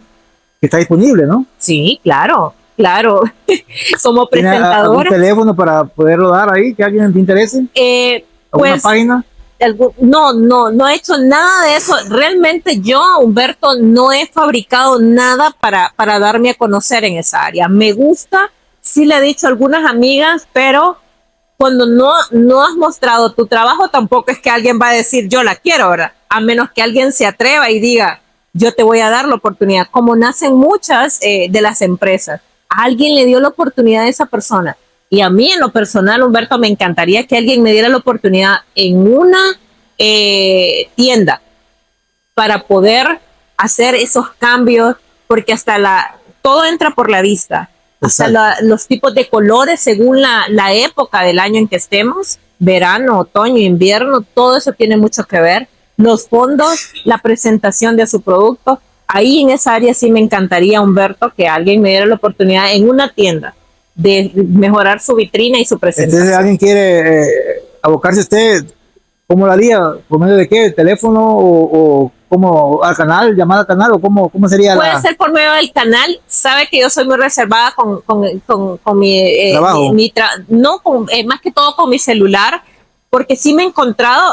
que está disponible, ¿no? Sí, claro, claro. Como ¿Tiene algún presentadora. teléfono para poderlo dar ahí, que alguien te interese? ¿Alguna Pues página? no he hecho nada de eso. Realmente yo, Humberto, no he fabricado nada para darme a conocer en esa área. Me gusta, sí le he dicho a algunas amigas, pero cuando no has mostrado tu trabajo, tampoco es que alguien va a decir yo la quiero, ¿verdad? A menos que alguien se atreva y diga yo te voy a dar la oportunidad. Como nacen muchas de las empresas, alguien le dio la oportunidad a esa persona. Y a mí en lo personal, Humberto, me encantaría que alguien me diera la oportunidad en una tienda para poder hacer esos cambios, porque hasta todo entra por la vista. Hasta los tipos de colores según la época del año en que estemos, verano, otoño, invierno, todo eso tiene mucho que ver. Los fondos, la presentación de su producto. Ahí en esa área sí me encantaría, Humberto, que alguien me diera la oportunidad en una tienda de mejorar su vitrina y su presentación. Entonces, ¿alguien quiere abocarse a usted? ¿Cómo lo haría? ¿Por medio de qué? ¿Teléfono o cómo al canal? ¿Llamada al canal? ¿O cómo sería Puede ser por medio del canal. Sabe que yo soy muy reservada con mi trabajo? Más que todo con mi celular, porque sí me he encontrado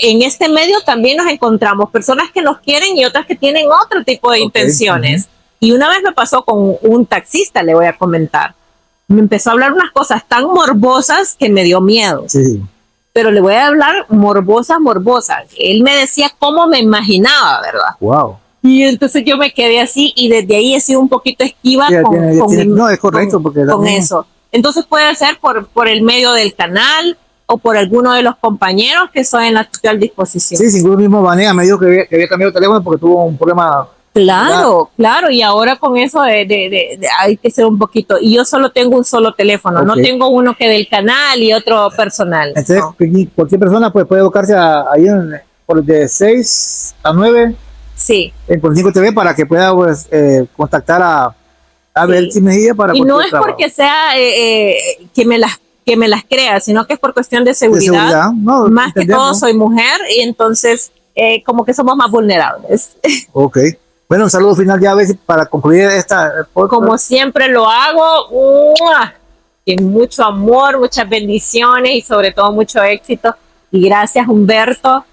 en este medio, también nos encontramos personas que nos quieren y otras que tienen otro tipo de intenciones. Y una vez me pasó con un taxista, le voy a comentar. Me empezó a hablar unas cosas tan morbosas que me dio miedo. Sí. pero le voy a hablar morbosas. Él me decía cómo me imaginaba, ¿verdad? Wow. Y entonces yo me quedé así y desde ahí he sido un poquito esquiva Ya con, tiene- ya con tiene- mi- no, es correcto, porque con también- eso. Entonces puede ser por el medio del canal o por alguno de los compañeros que son en la total disposición. Sí, incluso mismo Vanega me dijo que había cambiado de teléfono porque tuvo un problema. Claro, y ahora con eso de hay que ser un poquito, y yo solo tengo un solo teléfono, no Ok. tengo uno que del canal y otro personal. Entonces, No. cualquier persona pues, puede buscarse ahí por de 6 a 9 Sí, en Por5 TV para que pueda pues, contactar a Sí. Belchi Mejía para y no cualquier es trabajo. porque sea que me las crea, sino que es por cuestión de De seguridad. No, Más que entendemos. todo soy mujer y entonces como que somos más vulnerables. Ok. Bueno, un saludo final ya a ver si para concluir esta podcast. Como siempre lo hago, ¡mua! Con mucho amor, muchas bendiciones y sobre todo mucho éxito. Y gracias, Humberto,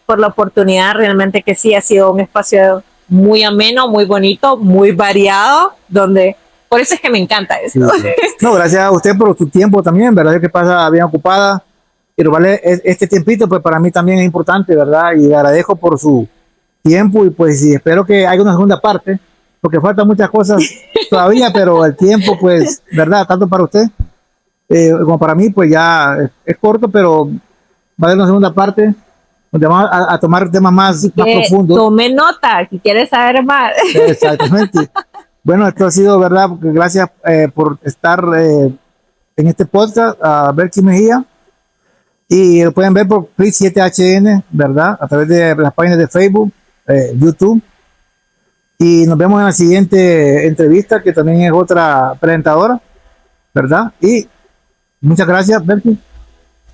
por la oportunidad. Realmente que sí, ha sido un espacio muy ameno, muy bonito, muy variado, donde por eso es que me encanta esto. Sí. No, gracias a usted por su tiempo también, ¿verdad? Que pasa bien ocupada. Pero vale, este tiempito, pues para mí también es importante, ¿verdad? Y le agradezco por su tiempo y pues y espero que haya una segunda parte, porque faltan muchas cosas todavía, pero el tiempo, pues, ¿verdad? Tanto para usted como para mí, pues ya es corto, pero va a haber una segunda parte donde vamos a tomar temas más profundos. Tome nota, si quieres saber más. Exactamente. Bueno, esto ha sido, ¿verdad? Gracias por estar en este podcast, a Belchi Mejía. Y lo pueden ver por Click 7HN, ¿verdad? A través de las páginas de Facebook, YouTube. Y nos vemos en la siguiente entrevista, que también es otra presentadora, ¿verdad? Y muchas gracias, Belchi,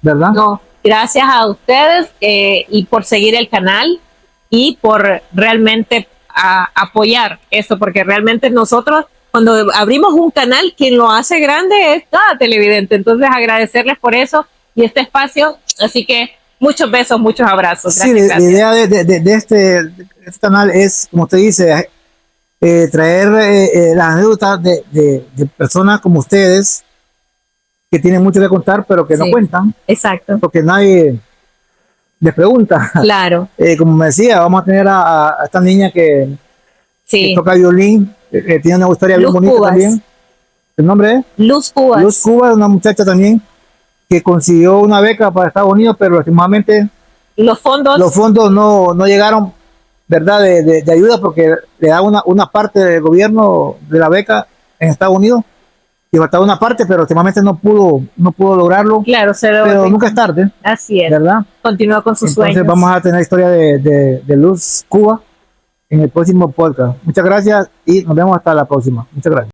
¿verdad? No, gracias a ustedes y por seguir el canal y por realmente apoyar esto, porque realmente nosotros cuando abrimos un canal, quien lo hace grande es cada televidente. Entonces agradecerles por eso y este espacio. Así que muchos besos, muchos abrazos. Sí, Gracias, la gracias. idea de este canal es, como usted dice, traer las anécdotas de personas como ustedes que tienen mucho que contar, pero que no Sí. cuentan, Exacto. porque nadie les pregunta. Claro, Como me decía, vamos a tener a esta niña que sí. toca violín, tiene una historia bien Luz bonita Cubas. también. ¿El nombre es? Luz Cubas. Luz Cuba, una muchacha también que consiguió una beca para Estados Unidos, pero últimamente Los fondos. los fondos no llegaron, ¿verdad? De ayuda, porque le da una parte del gobierno de la beca en Estados Unidos y faltaba una parte, pero últimamente no pudo lograrlo. Claro, Pero nunca es tarde, Así es. ¿verdad? Continúa con sus Entonces sueños. vamos a tener la historia de Luz Cuba en el próximo podcast. Muchas gracias y nos vemos hasta la próxima. Muchas gracias.